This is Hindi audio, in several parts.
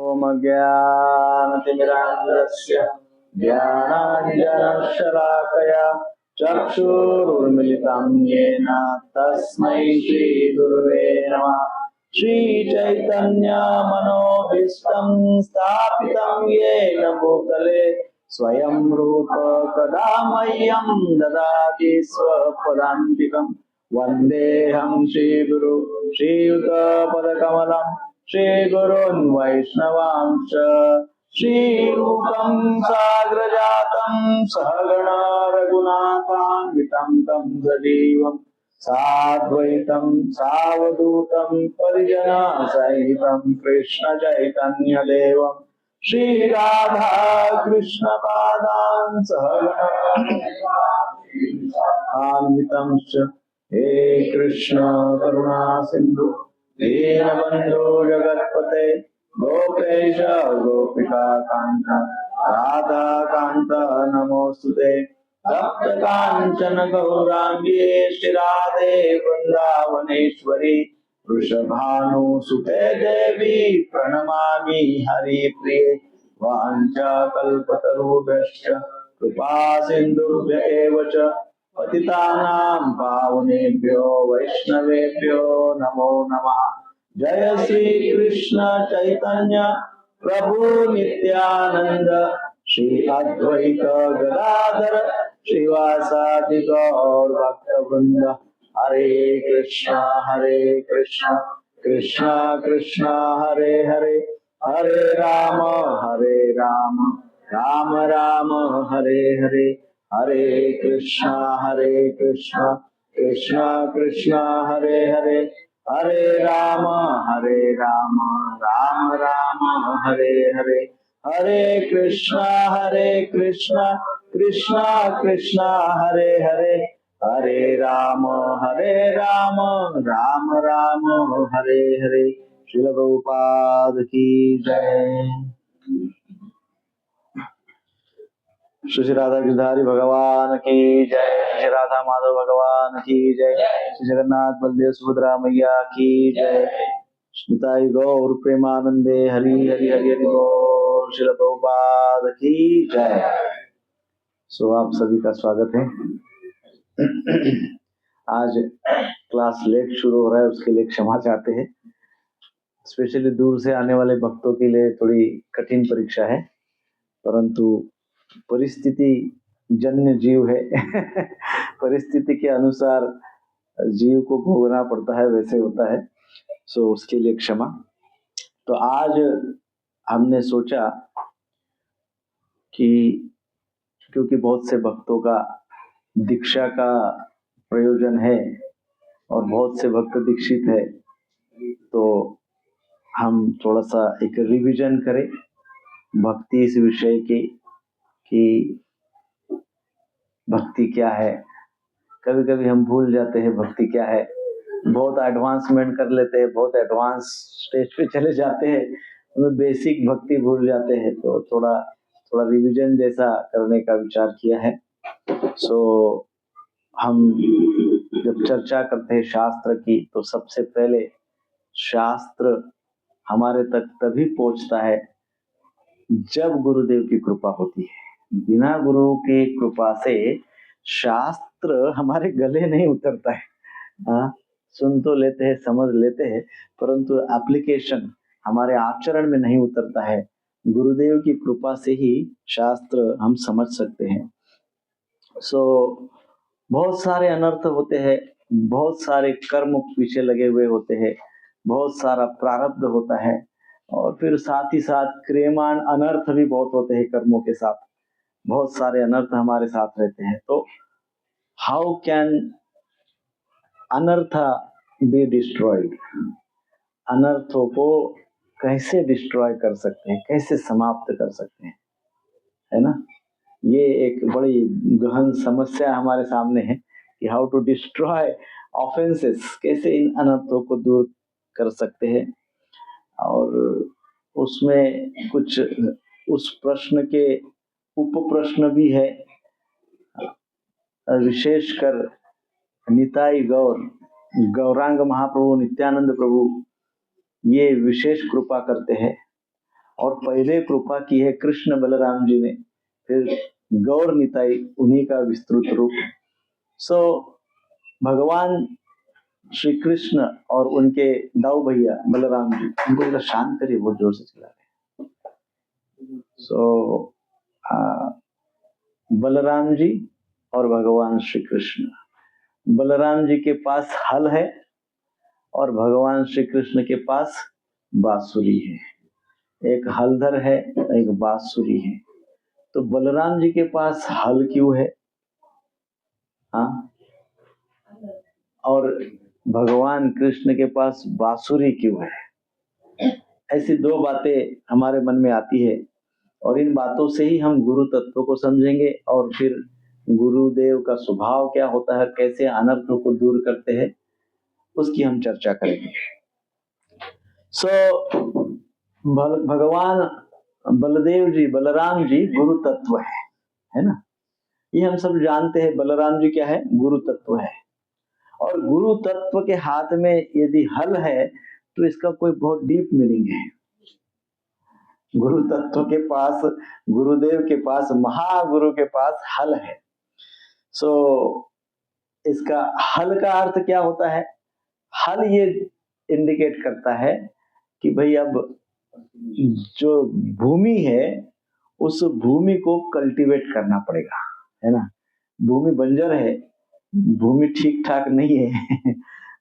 ओम ज्ञानतिमिरान्धस्य ज्ञानाञ्जनशलाकया चक्षुरुन्मिलितं येन तस्मै श्रीगुरुवे नमः। श्रीचैतन्यमनोभीष्टं स्थापितं येन भूतले स्वयं रूप कदा मह्यं ददाति स्वपदान्तिकम्। वन्देऽहं श्रीगुरु श्रीयुतपदकमलम् श्रीगुरून् वैष्णवांश्च श्रीरूपं साग्रजातं सहगणा रघुनाथान्वितं तं सजीवं साद्वैतं सावधूतं परिजनसहितं कृष्णचैतन्यदेवं श्रीराधा कृष्णपादान् सहगणान्वितं हे कृष्ण करुणा सिन्धु दीनबन्धो जगत्पते गोपेश गोपिका कान्त राधा कान्त नमोस्तुते। तप्त कांचन गौरांगी श्रीराधे वृंदावनेश्वरी वृषभानुसुते देवी प्रणमामि हरिप्रिये। वाञ्छाकल्पतरुभ्यश्च कृपा सिन्धुभ्य एव च पतितानां पावनेभ्यो वैष्णवेभ्यो नमो नमः। जय श्री कृष्ण चैतन्य प्रभु नित्यानंद श्री अद्वैत गदाधर श्रीवासादि गौर भक्त वृंद। हरे कृष्ण कृष्ण कृष्ण हरे हरे, हरे राम राम राम हरे हरे, हरे कृष्ण कृष्ण कृष्ण हरे हरे, हरे राम राम राम हरे हरे, हरे कृष्ण कृष्ण कृष्ण हरे हरे, हरे राम राम राम हरे हरे। श्रील प्रभुपाद की जय। श्री राधा गिरधारी भगवान की जय, श्री राधा माधव भगवान की जय, श्री जगन्नाथ बलदेव सुभद्रा मैया की जय। स्मिताई गौर प्रेमानंदे हरि हरि हरि हरि बोल। श्रील प्रभुपाद की जय। सो आप सभी का स्वागत है। आज क्लास लेट शुरू हो रहा है, उसके लिए क्षमा चाहते हैं। स्पेशली दूर से आने वाले भक्तों के लिए थोड़ी कठिन परीक्षा है, परंतु परिस्थिति जन्य जीव है परिस्थिति के अनुसार जीव को भोगना पड़ता है, वैसे होता है। सो उसके लिए क्षमा। तो आज हमने सोचा कि क्योंकि बहुत से भक्तों का दीक्षा का प्रयोजन है और बहुत से भक्त दीक्षित है, तो हम थोड़ा सा एक रिवीजन करें भक्ति इस विषय की कि भक्ति क्या है। कभी कभी हम भूल जाते हैं भक्ति क्या है, बहुत एडवांसमेंट कर लेते हैं, बहुत एडवांस स्टेज पे चले जाते हैं, हमें बेसिक भक्ति भूल जाते हैं। तो थोड़ा रिवीजन जैसा करने का विचार किया है। सो हम जब चर्चा करते हैं शास्त्र की, तो सबसे पहले शास्त्र हमारे तक तभी पहुंचता है जब गुरुदेव की कृपा होती है। बिना गुरु की कृपा से शास्त्र हमारे गले नहीं उतरता है। हाँ, सुन तो लेते हैं, समझ लेते हैं, परंतु एप्लीकेशन हमारे आचरण में नहीं उतरता है। गुरुदेव की कृपा से ही शास्त्र हम समझ सकते हैं। सो बहुत सारे अनर्थ होते हैं, बहुत सारे कर्म पीछे लगे हुए होते हैं, बहुत सारा प्रारब्ध होता है, और फिर साथ ही साथ क्रियमान अनर्थ भी बहुत होते हैं। कर्मों के साथ बहुत सारे अनर्थ हमारे साथ रहते हैं। तो हाउ कैन अनर्थ बी डिस्ट्रॉयड? अनर्थों को कैसे डिस्ट्रॉय कर सकते हैं, कैसे समाप्त कर सकते हैं, है ना? ये एक बड़ी गहन समस्या हमारे सामने है कि हाउ टू डिस्ट्रॉय ऑफेंसेस, कैसे इन अनर्थों को दूर कर सकते हैं। और उसमें कुछ उस प्रश्न के उप प्रश्न भी है। विशेषकर निताई गौरांग महाप्रभु नित्यानंद प्रभु ये विशेष कृपा करते हैं और पहले कृपा की है कृष्ण बलराम जी ने, फिर गौर निताई उन्हीं का विस्तृत रूप। सो भगवान श्री कृष्ण और उनके दाऊ भैया बलराम जी, उनको जरा शांत करिए, बहुत जोर से चला रहे। सो बलराम जी और भगवान श्री कृष्ण, बलराम जी के पास हल है और भगवान श्री कृष्ण के पास बांसुरी है। एक हलधर है, एक बांसुरी है। तो बलराम जी के पास हल क्यों है? हाँ, और भगवान कृष्ण के पास बांसुरी क्यों है? ऐसी दो बातें हमारे मन में आती है और इन बातों से ही हम गुरु तत्व को समझेंगे और फिर गुरुदेव का स्वभाव क्या होता है, कैसे अनर्थों को दूर करते हैं, उसकी हम चर्चा करेंगे। भगवान बलदेव जी, बलराम जी गुरु तत्व है ना, ये हम सब जानते हैं। बलराम जी क्या है? गुरु तत्व है। और गुरु तत्व के हाथ में यदि हल है तो इसका कोई बहुत डीप मीनिंग है। गुरु तत्व के पास, गुरुदेव के पास, महागुरु के पास हल है। सो इसका हल का अर्थ क्या होता है? हल ये इंडिकेट करता है कि भाई अब जो भूमि है उस भूमि को कल्टीवेट करना पड़ेगा, है ना। भूमि बंजर है, भूमि ठीक ठाक नहीं है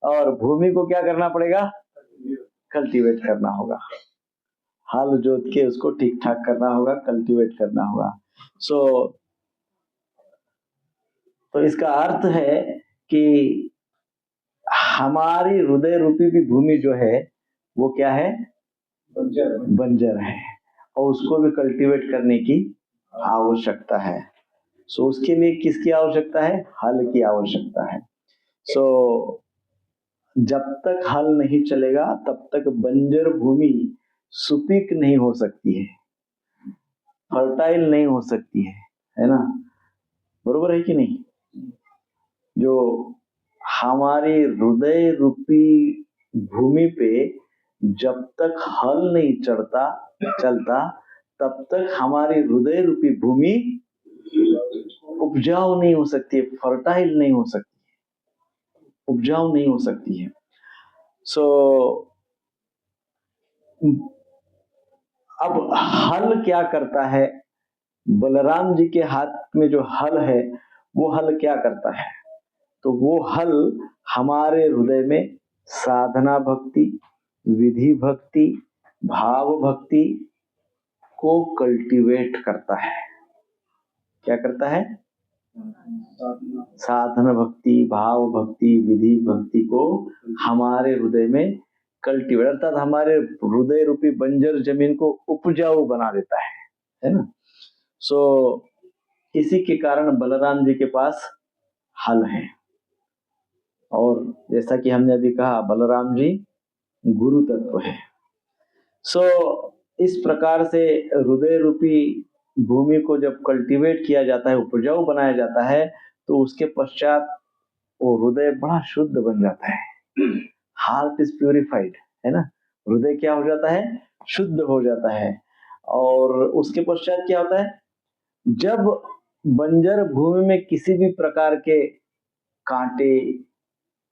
और भूमि को क्या करना पड़ेगा? कल्टीवेट करना होगा। हल जोत के उसको ठीक ठाक करना होगा, कल्टीवेट करना होगा। तो इसका अर्थ है कि हमारी हृदय रूपी भी भूमि जो है वो क्या है? बंजर है और उसको भी कल्टीवेट करने की आवश्यकता है। उसके लिए किसकी आवश्यकता है? हल की आवश्यकता है। जब तक हल नहीं चलेगा तब तक बंजर भूमि सुपीक नहीं हो सकती है, फर्टाइल नहीं हो सकती है ना। बरोबर है कि नहीं? जो हमारी हृदय रूपी भूमि पे जब तक हल नहीं चलता तब तक हमारी हृदय रूपी भूमि उपजाऊ नहीं हो सकती है, फर्टाइल नहीं हो सकती है, उपजाऊ नहीं हो सकती है। अब हल क्या करता है? बलराम जी के हाथ में जो हल है वो हल क्या करता है? तो वो हल हमारे हृदय में साधना भक्ति, विधि भक्ति, भाव भक्ति को कल्टीवेट करता है। क्या करता है? साधना भक्ति, भाव भक्ति, विधि भक्ति को हमारे हृदय में कल्टीवेट, अर्थात हमारे हृदय रूपी बंजर जमीन को उपजाऊ बना देता है ना। इसी के कारण बलराम जी के पास हल है। और जैसा कि हमने अभी कहा, बलराम जी गुरु तत्व है। इस प्रकार से हृदय रूपी भूमि को जब कल्टीवेट किया जाता है, उपजाऊ बनाया जाता है, तो उसके पश्चात वो हृदय बड़ा शुद्ध बन जाता है। हार्ट इज प्यूरिफाइड, है ना। हृदय क्या हो जाता है? शुद्ध हो जाता है। और उसके पश्चात क्या होता है? जब बंजर भूमि में किसी भी प्रकार के कांटे,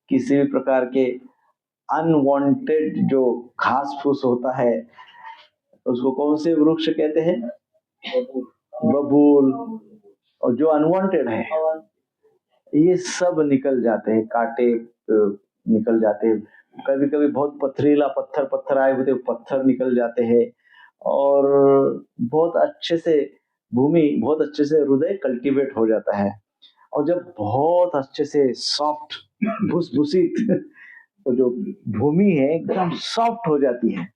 किसी भी प्रकार के अनवांटेड जो घास फूस होता है, उसको कौन से वृक्ष कहते हैं? बबूल। और जो अनवांटेड है ये सब निकल जाते हैं, कांटे निकल जाते हैं। कभी कभी बहुत पथरीला पत्थर आए होते, पत्थर निकल जाते हैं और बहुत अच्छे से भूमि, बहुत अच्छे से हृदय कल्टीवेट हो जाता है। और जब बहुत अच्छे से सॉफ्ट, भुसभुसित तो जो भूमि है एकदम सॉफ्ट हो जाती है,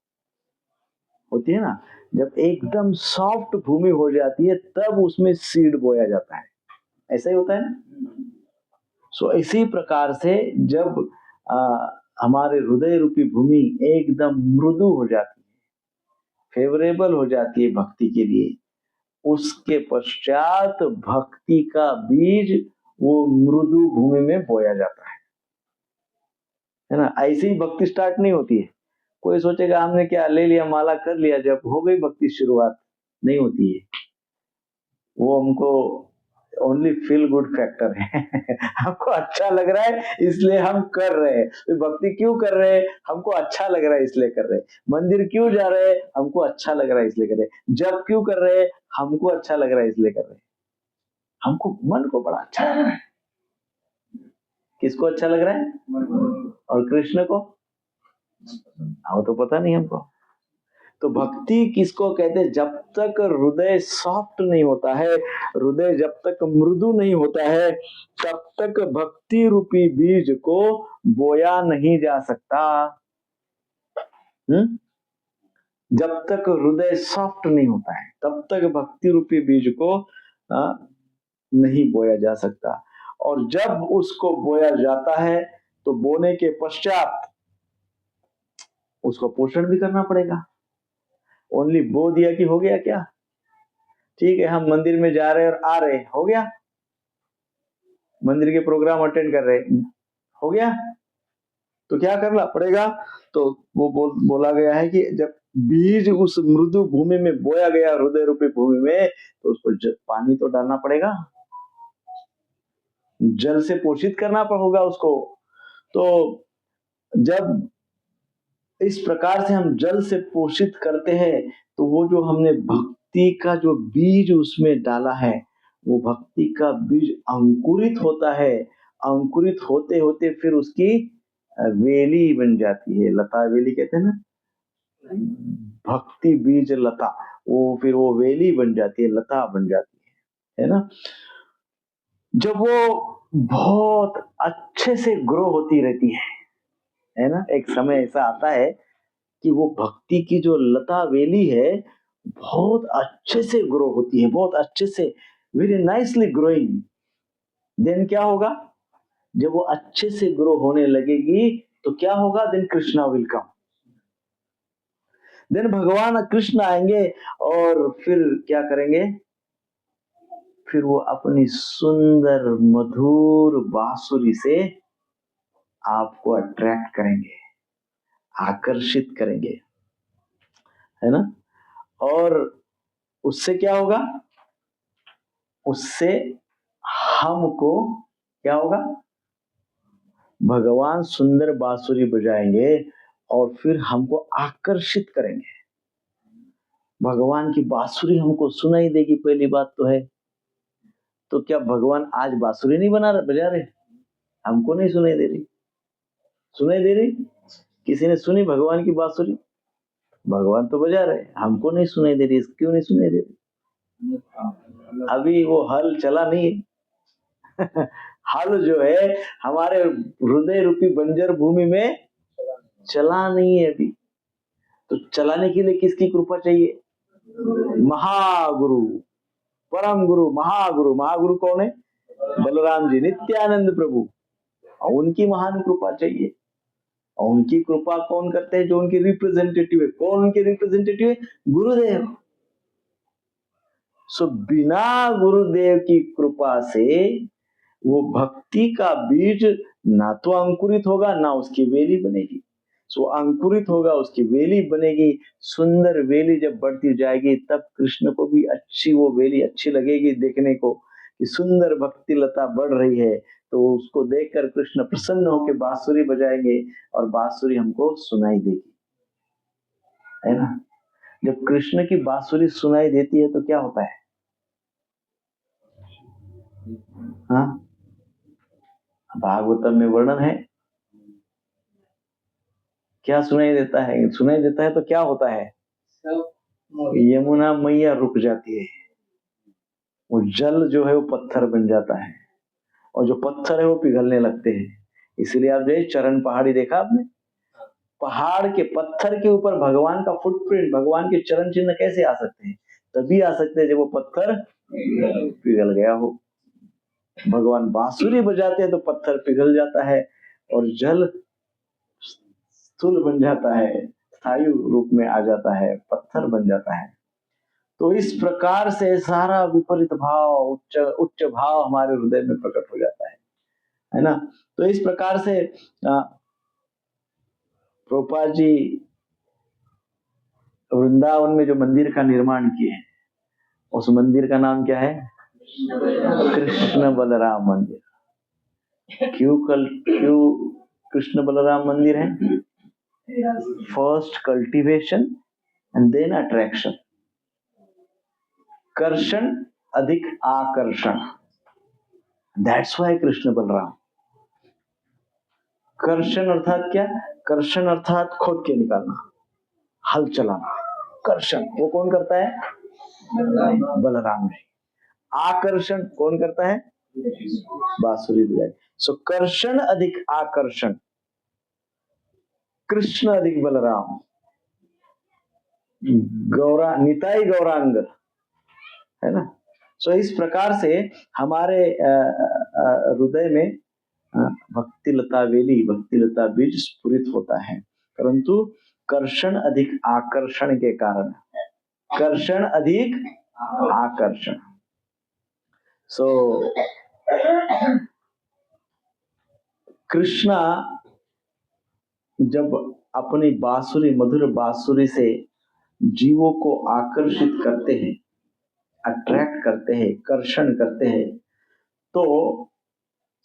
होती है ना। जब एकदम सॉफ्ट भूमि हो जाती है तब उसमें सीड बोया जाता है। ऐसा ही होता है ना। इसी प्रकार से जब हमारे हृदय रूपी भूमि एकदम मृदु हो जाती है, फेवरेबल हो जाती है भक्ति के लिए, उसके पश्चात भक्ति का बीज वो मृदु भूमि में बोया जाता है ना। ऐसे ही भक्ति स्टार्ट नहीं होती है। कोई सोचेगा हमने क्या ले लिया, माला कर लिया, जब हो गई भक्ति शुरुआत, नहीं होती है वो। हमको ओनली फील गुड फैक्टर है हमको अच्छा लग रहा है इसलिए हम कर रहे हैं। तो भक्ति क्यों कर रहे हैं? हमको अच्छा लग रहा है इसलिए कर रहे हैं। मंदिर क्यों जा रहे हैं? हमको अच्छा लग रहा है इसलिए कर रहे हैं। जप क्यों कर रहे हैं? हमको अच्छा लग रहा है इसलिए कर रहे हैं। हमको मन को बड़ा अच्छा लग रहा है। किसको अच्छा लग रहा है? और कृष्ण को वो तो पता नहीं हमको। तो भक्ति किसको कहते हैं? जब तक हृदय सॉफ्ट नहीं होता है, हृदय जब तक मृदु नहीं होता है, तब तक भक्ति रूपी बीज को बोया नहीं जा सकता। जब तक हृदय सॉफ्ट नहीं होता है तब तक भक्ति रूपी बीज को नहीं बोया जा सकता। और जब उसको बोया जाता है तो बोने के पश्चात उसको पोषण भी करना पड़ेगा। ओनली बो दिया कि हो गया क्या? ठीक है, हम मंदिर में जा रहे और आ रहे, हो गया। मंदिर के प्रोग्राम अटेंड कर रहे, हो गया। तो क्या करना पड़ेगा? तो वो बोला गया है कि जब बीज उस मृदु भूमि में बोया गया, हृदय रूपी भूमि में, तो उसको पानी तो डालना पड़ेगा, जल से पोषित करना होगा उसको। तो जब इस प्रकार से हम जल से पोषित करते हैं तो वो जो हमने भक्ति का जो बीज उसमें डाला है, वो भक्ति का बीज अंकुरित होता है। अंकुरित होते होते फिर उसकी वेली बन जाती है। लता वेली कहते हैं ना, भक्ति बीज लता, वो फिर वो वेली बन जाती है, लता बन जाती है ना। जब वो बहुत अच्छे से ग्रो होती रहती है ना, एक समय ऐसा आता है कि वो भक्ति की जो लता वेली है बहुत अच्छे से ग्रो होती है, बहुत अच्छे से, वेरी नाइसली ग्रोइंग। देन क्या होगा? जब वो अच्छे से ग्रो होने लगेगी तो क्या होगा? Then Krishna will come. देन भगवान कृष्ण आएंगे और फिर क्या करेंगे? फिर वो अपनी सुंदर मधुर बांसुरी से आपको अट्रैक्ट करेंगे, आकर्षित करेंगे, है ना। और उससे क्या होगा? उससे हमको क्या होगा? भगवान सुंदर बांसुरी बजाएंगे और फिर हमको आकर्षित करेंगे। भगवान की बांसुरी हमको सुनाई देगी, पहली बात तो है। तो क्या भगवान आज बांसुरी नहीं बजा रहे? हमको नहीं सुनाई दे रही? सुनाई दे रही? किसी ने सुनी भगवान की बांसुरी? भगवान तो बजा रहे, हमको नहीं सुनाई दे रही। क्यों नहीं सुनाई दे रही? अभी वो हल चला नहीं हल जो है हमारे हृदय रूपी बंजर भूमि में चला नहीं है अभी। तो चलाने के लिए किसकी कृपा चाहिए? महागुरु, परम गुरु, महागुरु। महागुरु कौन है? बलराम जी, नित्यानंद प्रभु। उनकी महान कृपा चाहिए। और उनकी कृपा कौन करते हैं? जो उनके रिप्रेजेंटेटिव है। कौन उनके रिप्रेजेंटेटिव है? गुरुदेव। सो बिना गुरुदेव की कृपा से वो भक्ति का बीज ना तो अंकुरित होगा, ना उसकी वेली बनेगी। सो अंकुरित होगा, उसकी वेली बनेगी। सुंदर वेली जब बढ़ती जाएगी तब कृष्ण को भी अच्छी वो वेली अच्छी लगेगी देखने को, कि सुंदर भक्ति लता बढ़ रही है। तो उसको देखकर कृष्ण प्रसन्न होकर बांसुरी बजाएंगे और बांसुरी हमको सुनाई देगी, है ना। जब कृष्ण की बांसुरी सुनाई देती है तो क्या होता है? हाँ, भागवतम में वर्णन है। क्या सुनाई देता है? सुनाई देता है तो क्या होता है? यमुना मैया रुक जाती है। वो जल जो है वो पत्थर बन जाता है और जो पत्थर है वो पिघलने लगते हैं। इसलिए आप जो चरण पहाड़ी देखा आपने? पहाड़ के पत्थर के ऊपर भगवान का फुटप्रिंट, भगवान के चरण चिन्ह कैसे आ सकते हैं? तभी आ सकते हैं जब वो पत्थर पिघल गया हो। भगवान बांसुरी बजाते हैं तो पत्थर पिघल जाता है और जल स्थूल बन जाता है, स्थायी रूप में आ जाता है, पत्थर बन जाता है। तो इस प्रकार से सारा विपरीत भाव, उच्च भाव हमारे हृदय में प्रकट हो जाता है ना। तो इस प्रकार से प्रभुपाद जी वृंदावन में जो मंदिर का निर्माण किए हैं, उस मंदिर का नाम क्या है? कृष्ण बलराम मंदिर। क्यों कृष्ण बलराम मंदिर है? First cultivation and then attraction. कर्षण अधिक आकर्षण, दैट्स वाई कृष्ण बलराम। कर्षण अर्थात क्या? कर्षण अर्थात खोद के निकालना, हल चलाना। कर्षण वो कौन करता है? बलराम जी। आकर्षण कौन करता है? बांसुरी बजाई। सो कर्षण अधिक आकर्षण, कृष्ण अधिक बलराम, निताई गौरांग, है ना। सो इस प्रकार से हमारे हृदय में भक्ति लता वेली, भक्ति लता बीज स्फुरित होता है, परंतु कर्षण अधिक आकर्षण के कारण, कर्षण अधिक आकर्षण। सो कृष्णा जब अपनी बांसुरी, मधुर बांसुरी से जीवों को आकर्षित करते हैं, अट्रैक्ट करते हैं, कर्षण करते हैं, तो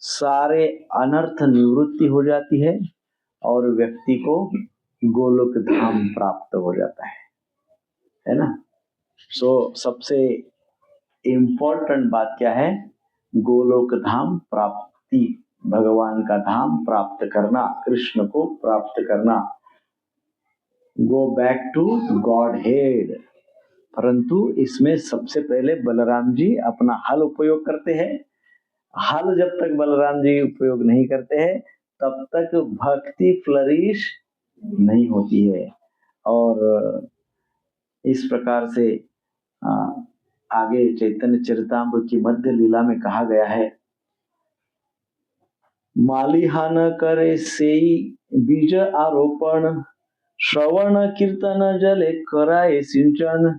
सारे अनर्थ निवृत्ति हो जाती है और व्यक्ति को गोलोक धाम प्राप्त हो जाता है ना। सो सबसे इम्पोर्टेंट बात क्या है? गोलोक धाम प्राप्ति, भगवान का धाम प्राप्त करना, कृष्ण को प्राप्त करना, go back to Godhead. परंतु इसमें सबसे पहले बलराम जी अपना हल उपयोग करते हैं। हल जब तक बलराम जी उपयोग नहीं करते हैं तब तक भक्ति फ्लरिश नहीं होती है। और इस प्रकार से आगे चैतन्य चरितामृत की मध्य लीला में कहा गया है, मालिहा न करे सेई बीज आरोपण, श्रवण कीर्तन जले कराए सिंचन।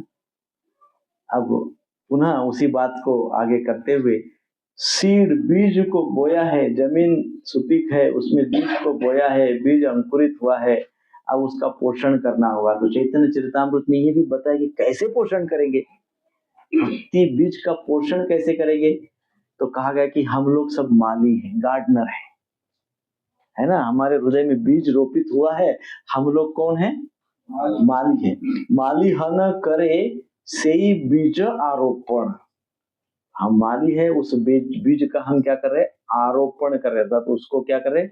अब पुनः उसी बात को आगे करते हुए, सीड बीज को बोया है, जमीन सुपीक है, उसमें बीज को बोया है, बीज अंकुरित हुआ है, अब उसका पोषण करना होगा। तो चैतन्य चरितामृत में ये भी बताया कि कैसे पोषण करेंगे, भक्ति बीज का पोषण कैसे करेंगे। तो कहा गया कि हम लोग सब माली हैं, गार्डनर है ना। हमारे हृदय में बीज रोपित हुआ है, हम लोग कौन है? माली है। माली हन करे सेई बीज आरोपण, हम माली है, उस बीज का हम क्या कर रहे? आरोपण कर रहे, तो उसको क्या कर रहे?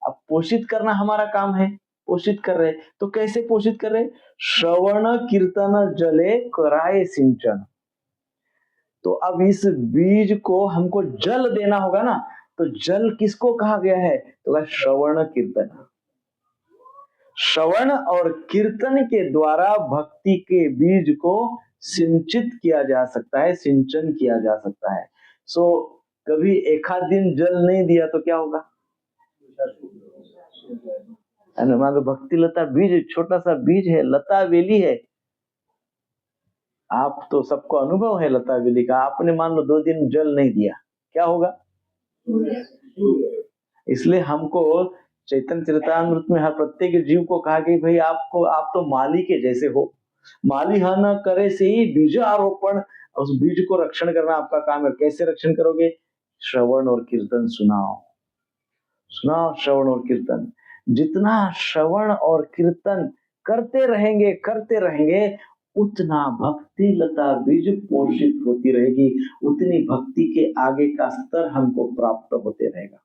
अब पोषित करना हमारा काम है, पोषित कर रहे। तो कैसे पोषित कर रहे? श्रवण कीर्तन जले कराए सिंचन। तो अब इस बीज को हमको जल देना होगा ना। तो जल किसको कहा गया है? तो श्रवण कीर्तन। श्रवण और कीर्तन के द्वारा भक्ति के बीज को सिंचित किया जा सकता है, सिंचन किया जा सकता है। सो कभी एक आध दिन जल नहीं दिया तो क्या होगा? मान लो भक्ति लता बीज, छोटा सा बीज है, लता वेली है, आप तो सबको अनुभव है लता वेली का। आपने मान लो 2 दिन जल नहीं दिया, क्या होगा? इसलिए हमको चैतन्य चरितामृत में हर प्रत्येक जीव को कहा कि भाई आप तो माली के जैसे हो। माली न करे से ही बीज आरोपण, उस बीज को रक्षण करना आपका काम है। कैसे रक्षण करोगे? श्रवण और कीर्तन सुनाओ, सुनाओ श्रवण और कीर्तन। जितना श्रवण और कीर्तन करते रहेंगे उतना भक्ति लता बीज पोषित होती रहेगी, उतनी भक्ति के आगे का स्तर हमको प्राप्त होते रहेगा।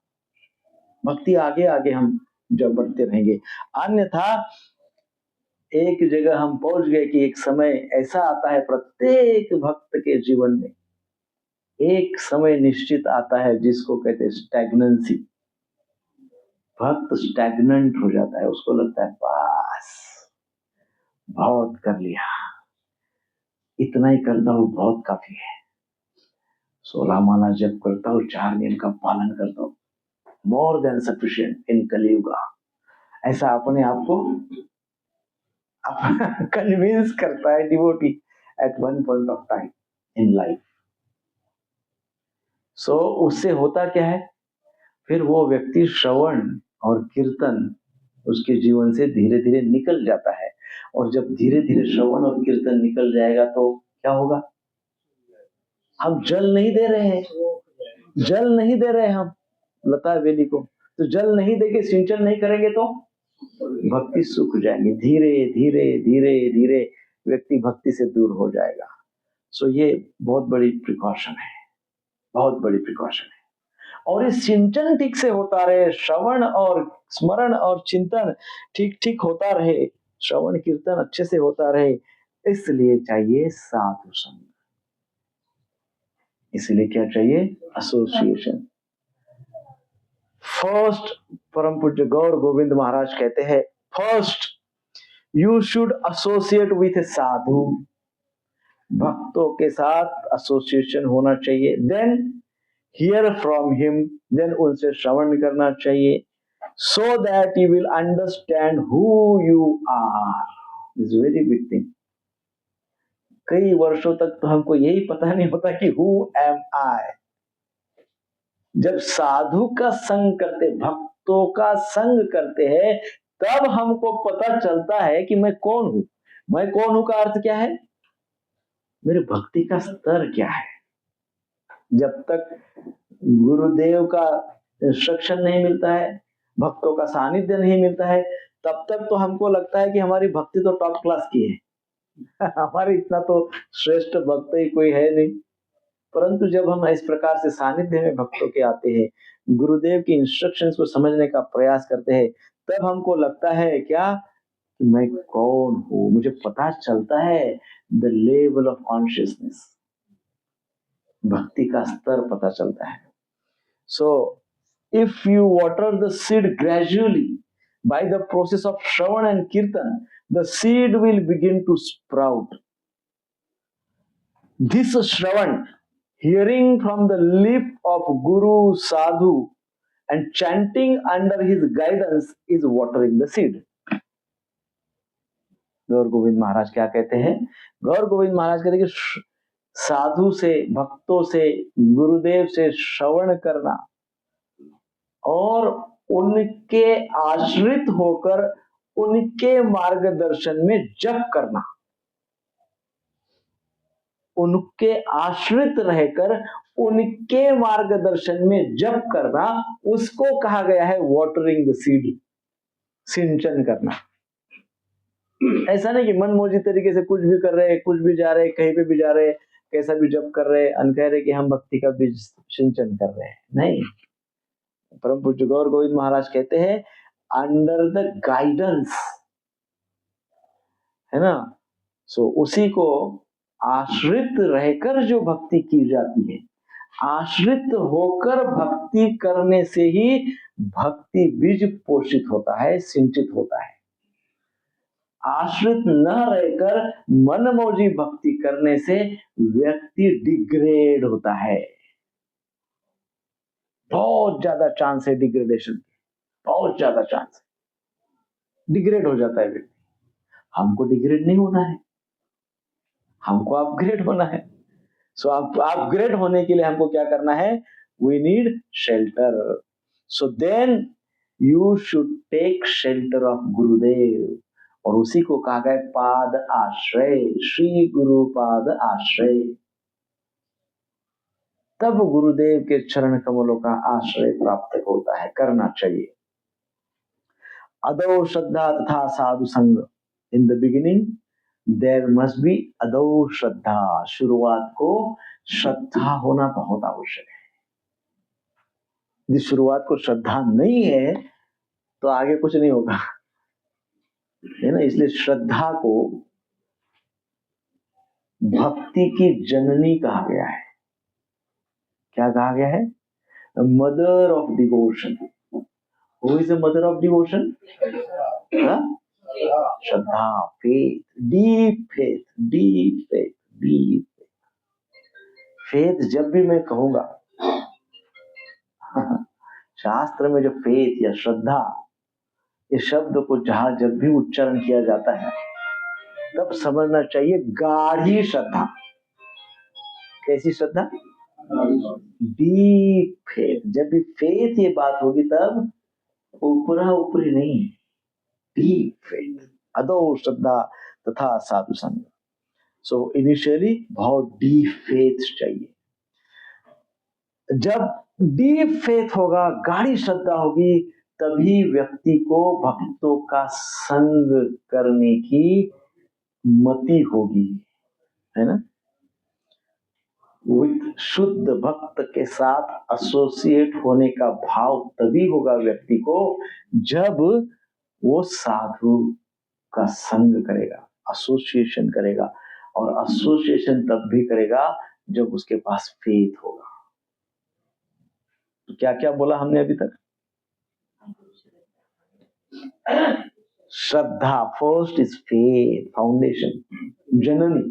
भक्ति आगे आगे हम जब बढ़ते रहेंगे। अन्यथा एक जगह हम पहुंच गए कि एक समय ऐसा आता है प्रत्येक भक्त के जीवन में, एक समय निश्चित आता है जिसको कहते हैं स्टैग्नेंसी। भक्त स्टैग्नेंट हो जाता है, उसको लगता है बस बहुत कर लिया, इतना ही करता हूँ बहुत काफी है, 16 माला जप करता हूँ, 4 नियम का पालन करता हूँ, मोर देन सफिशिएंट इन कलियुग। ऐसा अपने आप को कन्विंस करता है devotee at one point of time in life. So उससे होता क्या है? फिर वो व्यक्ति श्रवण और कीर्तन उसके जीवन से धीरे धीरे निकल जाता है। और जब धीरे धीरे श्रवण और कीर्तन निकल जाएगा तो क्या होगा? हम जल नहीं दे रहे हैं, जल नहीं दे रहे हम लता बेली को, तो जल नहीं देके सिंचन नहीं करेंगे तो भक्ति सूख जाएंगे। धीरे धीरे धीरे धीरे व्यक्ति भक्ति से दूर हो जाएगा। सो ये बहुत बड़ी प्रिकॉशन है, बहुत बड़ी प्रिकॉशन है। और इस सिंचन ठीक से होता रहे, श्रवण और स्मरण और चिंतन ठीक ठीक होता रहे, श्रवण कीर्तन अच्छे से होता रहे, इसलिए चाहिए साधु संग। इसलिए क्या चाहिए? एसोसिएशन। फर्स्ट, परम पूज्य गौर गोविंद महाराज कहते हैं, first you should associate with a sadhu, भक्तों के साथ एसोसिएशन होना चाहिए। Then hear from him, then उनसे श्रवण करना चाहिए, so that you will understand who you are. Is very big thing. कई वर्षों तक तो हमको यही पता नहीं होता कि हु एम आई। जब साधु का संग करते, भक्तों का संग करते हैं, तब हमको पता चलता है कि मैं कौन हूं। मैं कौन हूं का अर्थ क्या है? मेरे भक्ति का स्तर क्या है। जब तक गुरुदेव का इंस्ट्रक्शन नहीं मिलता है, भक्तों का सानिध्य नहीं मिलता है, तब तक तो हमको लगता है कि हमारी भक्ति तो टॉप क्लास की है हमारी इतना तो श्रेष्ठ भक्त ही कोई है नहीं। परंतु जब हम इस प्रकार से सानिध्य में भक्तों के आते हैं, गुरुदेव की इंस्ट्रक्शंस को समझने का प्रयास करते हैं, तब हमको लगता है क्या कि मैं कौन हूं। मुझे पता चलता है द लेवल ऑफ कॉन्शियसनेस, भक्ति का स्तर पता चलता है। So if you water the seed gradually by the process of shravan and kirtan, the seed will begin to sprout. This shravan, hearing from the lip of Guru Sadhu and chanting under his guidance, is watering the seed. गौर गोविंद महाराज क्या कहते हैं? गौर गोविंद महाराज कहते हैं कि साधु से, भक्तों से, गुरुदेव से श्रवण करना और उनके आश्रित होकर उनके मार्गदर्शन में जप करना, उनके आश्रित रहकर उनके मार्गदर्शन में जप करना, उसको कहा गया है वाटरिंग द सीड, सिंचन करना। ऐसा नहीं कि मनमौजी तरीके से कुछ भी कर रहे, कुछ भी जा रहे, कहीं पे भी जा रहे, कैसा भी जप कर रहे, कह रहे कि हम भक्ति का बीज सिंचन कर रहे हैं। नहीं, परम पूज्य गौर गोविंद महाराज कहते हैं अंडर द गाइडेंस, है ना। सो उसी को आश्रित रहकर जो भक्ति की जाती है, आश्रित होकर भक्ति करने से ही भक्ति बीज पोषित होता है, सिंचित होता है। आश्रित न रहकर मनमौजी भक्ति करने से व्यक्ति डिग्रेड होता है। बहुत ज्यादा चांस है डिग्रेडेशन के, बहुत ज्यादा चांस है, डिग्रेड हो जाता है व्यक्ति। हमको डिग्रेड नहीं होना है, हमको अपग्रेड होना है। सो अपग्रेड होने के लिए हमको क्या करना है? We need shelter. So then you should take shelter of Gurudev, और उसी को कहा गया पाद आश्रय, श्री गुरु पाद आश्रय। तब गुरुदेव के चरण कमलों का आश्रय प्राप्त होता है, करना चाहिए। अदौ श्रद्धा तथा साधु संग। In the beginning there must be अदौ श्रद्धा। शुरुआत को श्रद्धा होना बहुत आवश्यक है। यदि शुरुआत को श्रद्धा नहीं है तो आगे कुछ नहीं होगा, है ना। इसलिए श्रद्धा को भक्ति की जननी कहा गया है। क्या कहा गया है? Mother of devotion. Who is the mother of devotion? Shraddha, faith, deep faith, deep faith, deep faith. जब भी मैं कहूंगा शास्त्र में जो फेथ या श्रद्धा, इस शब्द को जब भी उच्चारण किया जाता है तब समझना चाहिए गाढ़ी श्रद्धा। कैसी श्रद्धा? Deep faith. जब भी फेथ ये बात होगी तब ऊपरा ऊपरी नहीं, डीप फेथ, अदो श्रद्धा तथा साधु संग। सो इनिशियली बहुत डीप फेथ चाहिए। जब डीप फेथ होगा, गाढ़ी श्रद्धा होगी, तभी व्यक्ति को भक्तों का संग करने की मति होगी, है ना। विद शुद्ध भक्त के साथ एसोसिएट होने का भाव तभी होगा व्यक्ति को जब वो साधु का संग करेगा, एसोसिएशन करेगा। और एसोसिएशन तब भी करेगा जब उसके पास फेथ होगा। तो क्या क्या बोला हमने अभी तक? श्रद्धा फर्स्ट इज फेथ, फाउंडेशन, जननी,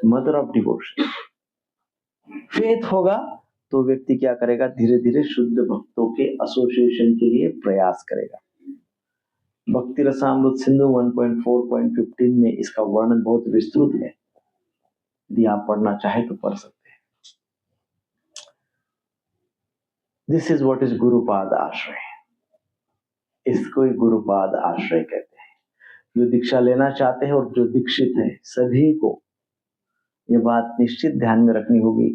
मदर ऑफ डिवोशन। फेथ होगा तो व्यक्ति क्या करेगा, धीरे धीरे शुद्ध भक्तों के एसोसिएशन के लिए प्रयास करेगा। भक्ति रसामृत सिंधु 1.4.15 में इसका वर्णन बहुत विस्तृत है, यदि आप पढ़ना चाहे तो पढ़ सकते हैं। This is what is Gurupad आश्रय। इसको ही गुरुपाद आश्रय कहते हैं। जो दीक्षा लेना चाहते हैं और जो दीक्षित है, सभी को ये बात निश्चित ध्यान में रखनी होगी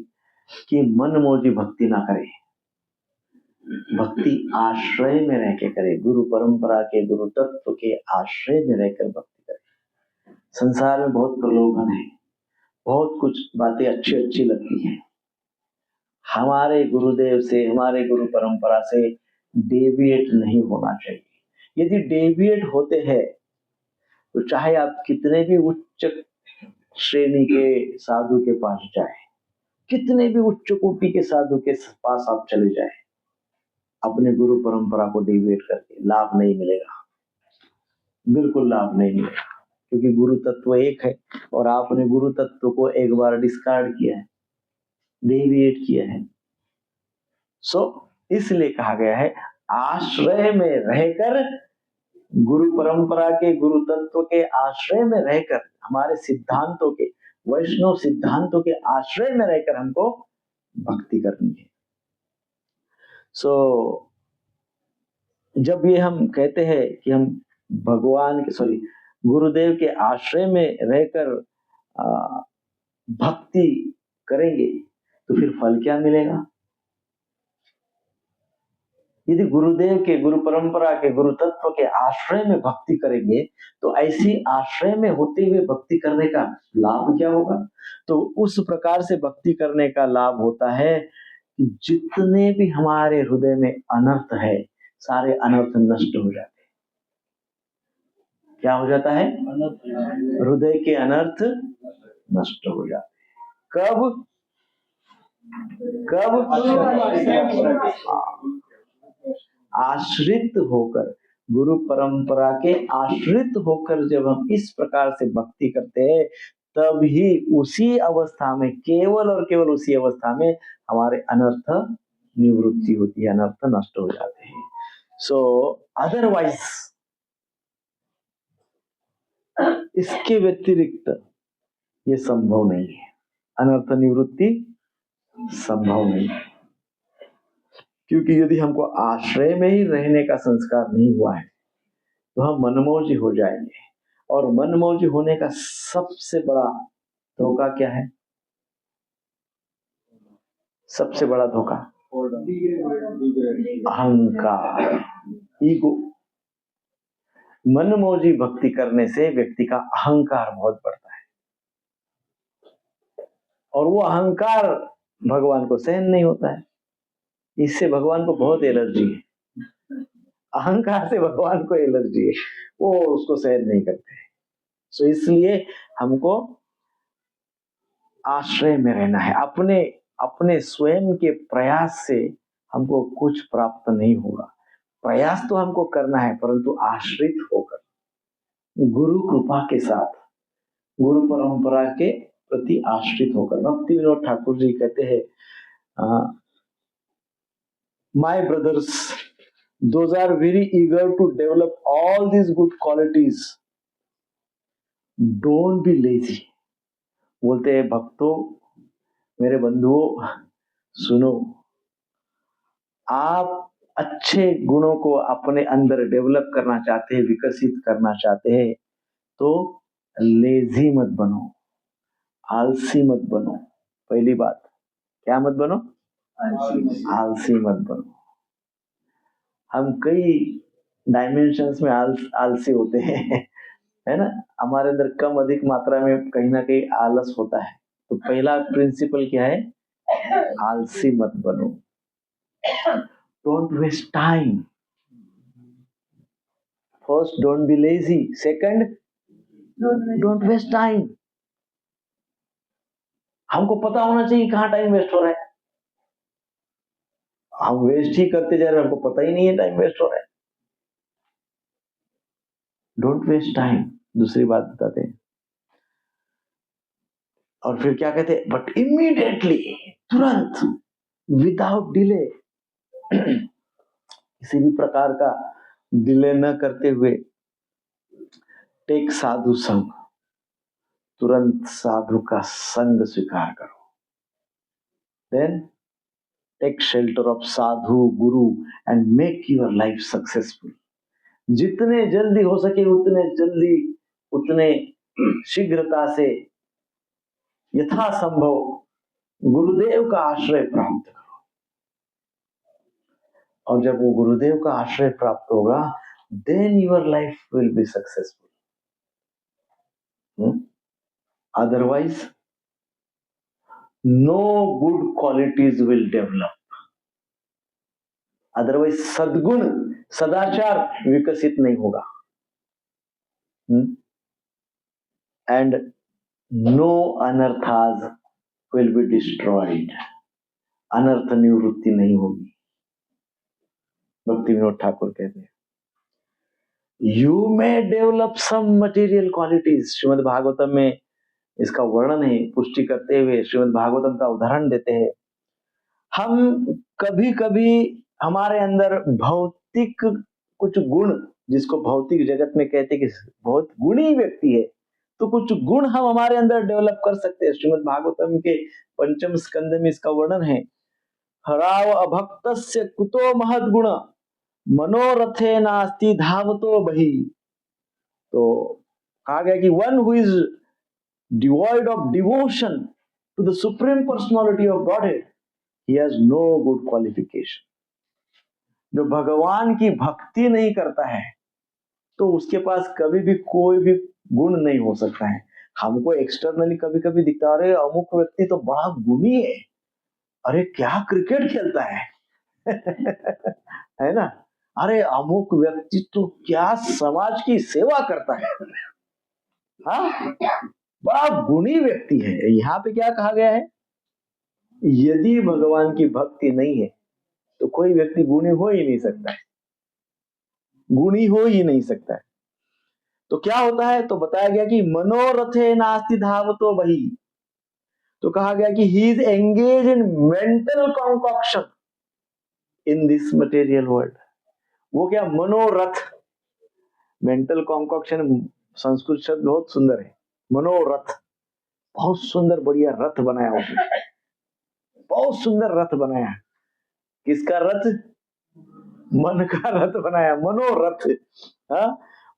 कि मनमौजी भक्ति ना करें, भक्ति आश्रय में रह के करे, गुरु परंपरा के, गुरु तत्व के आश्रय में रहकर भक्ति करे। संसार में बहुत प्रलोभन है, बहुत कुछ बातें अच्छी अच्छी लगती हैं। हमारे गुरुदेव से, हमारे गुरु परंपरा से डेविएट नहीं होना चाहिए। यदि डेविएट होते हैं तो चाहे आप कितने भी उच्च श्रेणी के साधु के पास जाए, कितने भी उच्च कोटि के साधु के पास आप चले जाए, अपने गुरु परंपरा को डेविएट करके लाभ नहीं मिलेगा, बिल्कुल लाभ नहीं मिलेगा। क्योंकि गुरु तत्व एक है और आपने गुरु तत्व को एक बार डिस्कार्ड किया है, डेविएट किया है। इसलिए कहा गया है आश्रय में रहकर, गुरु परंपरा के, गुरु तत्व के आश्रय में रहकर, हमारे सिद्धांतों के, वैष्णव सिद्धांतों के आश्रय में रहकर हमको भक्ति करनी है। जब ये हम कहते हैं कि हम भगवान के गुरुदेव के आश्रय में रहकर भक्ति करेंगे तो फिर फल क्या मिलेगा? यदि गुरुदेव के, गुरु परंपरा के, गुरु तत्व के आश्रय में भक्ति करेंगे तो ऐसी आश्रय में होते हुए भक्ति करने का लाभ क्या होगा? तो उस प्रकार से भक्ति करने का लाभ होता है कि जितने भी हमारे हृदय में अनर्थ है, सारे अनर्थ नष्ट हो जाते हैं। क्या हो जाता है? हृदय के अनर्थ नष्ट हो जाते हैं। कब? आश्रित होकर, गुरु परंपरा के आश्रित होकर जब हम इस प्रकार से भक्ति करते हैं, तभी उसी अवस्था में, केवल और केवल उसी अवस्था में हमारे अनर्थ निवृत्ति होती है, अनर्थ नष्ट हो जाते हैं। अदरवाइज इसके व्यतिरिक्त ये संभव नहीं है, अनर्थ निवृत्ति संभव नहीं है। क्योंकि यदि हमको आश्रय में ही रहने का संस्कार नहीं हुआ है तो हम मनमौजी हो जाएंगे। और मनमौजी होने का सबसे बड़ा धोखा क्या है? सबसे बड़ा धोखा अहंकार, ईगो। मनमौजी भक्ति करने से व्यक्ति का अहंकार बहुत बढ़ता है और वो अहंकार भगवान को सहन नहीं होता है। इससे भगवान को बहुत एलर्जी है, अहंकार से भगवान को एलर्जी है, वो उसको सहन नहीं करते। इसलिए हमको आश्रय में रहना है। अपने स्वयं के प्रयास से हमको कुछ प्राप्त नहीं होगा। प्रयास तो हमको करना है, परंतु आश्रित होकर, गुरु कृपा के साथ, गुरु परंपरा के प्रति आश्रित होकर। भक्ति विनोद ठाकुर जी कहते हैं, My brothers, those are very eager to develop all these good qualities. Don't be lazy. बोलते हैं भक्तों, मेरे बंधुओं, सुनो, आप अच्छे गुणों को अपने अंदर डेवलप करना चाहते हैं, विकसित करना चाहते हैं, तो लेजी मत बनो, आलसी मत बनो। पहली बात, क्या मत बनो? आलसी मत बनो। हम कई डायमेंशंस में आलसी होते हैं, है ना। हमारे अंदर कम अधिक मात्रा में कहीं ना कहीं आलस होता है। तो पहला प्रिंसिपल क्या है? आलसी मत बनो। Don't waste time. First, don't be lazy. Second, don't waste time. हमको पता होना चाहिए कहाँ टाइम वेस्ट हो रहा है। हम वेस्ट ही करते जा रहे हैं, हमको पता ही नहीं है टाइम वेस्ट हो रहा है। डोंट वेस्ट टाइम, दूसरी बात बताते हैं। और फिर क्या कहते हैं? बट इमीडिएटली, तुरंत, विदाउट डिले, किसी भी प्रकार का डिले न करते हुए, टेक साधु संग, तुरंत साधु का संग स्वीकार करो। Then take shelter of Sadhu Guru and make your life successful. जितने जल्दी हो सके उतने जल्दी, उतने शीघ्रता से, यथासंभव गुरुदेव का आश्रय प्राप्त करो। और जब वो गुरुदेव का आश्रय प्राप्त होगा, then your life will be successful. Otherwise no good qualities will develop. Otherwise सद्गुण, सदाचार विकसित नहीं होगा। And no anarthas will be destroyed. अनर्थ निवृत्ति नहीं होगी। भक्ति विनोद ठाकुर कहते हैं, you may develop some material qualities. Shrimad Bhagavatam में इसका वर्णन है, पुष्टि करते हुए श्रीमद् भागवतम का उदाहरण देते हैं। हम कभी कभी हमारे अंदर भौतिक कुछ गुण, जिसको भौतिक जगत में कहते हैं कि बहुत गुणी व्यक्ति है, तो कुछ गुण हम हमारे अंदर डेवलप कर सकते हैं। श्रीमद् भागवतम के 5म स्कंद में इसका वर्णन है। हराव अभक्तस्य कुतो महद गुण, मनोरथे नास्ति धावतो बहि। तो कहा गया कि one who is devoid of devotion to the supreme personality of Godhead, he has no good qualification. जो भगवान की भक्ति नहीं करता है, तो उसके पास कभी भी कोई भी गुण नहीं हो सकता है। हमको एक्सटर्नली कभी कभी दिखता है, अरे अमुक व्यक्ति तो बड़ा गुणी है, अरे क्या क्रिकेट खेलता है है ना। अरे अमुक व्यक्ति तो क्या समाज की सेवा करता है, हाँ, बड़ा गुणी व्यक्ति है। यहाँ पे क्या कहा गया है? यदि भगवान की भक्ति नहीं है तो कोई व्यक्ति गुणी हो ही नहीं सकता है, गुणी हो ही नहीं सकता है। तो क्या होता है? तो बताया गया कि मनोरथे नास्ति धावतो बहि। तो कहा गया कि he is engage in mental concoction in this material world. वो क्या? मनोरथ। मेंटल कॉन्कॉक्शन संस्कृत शब्द बहुत सुंदर है। मनोरथ, बहुत सुंदर बढ़िया रथ बनाया उसने, बहुत सुंदर रथ बनाया। किसका रथ? मन का रथ बनाया, मनोरथ।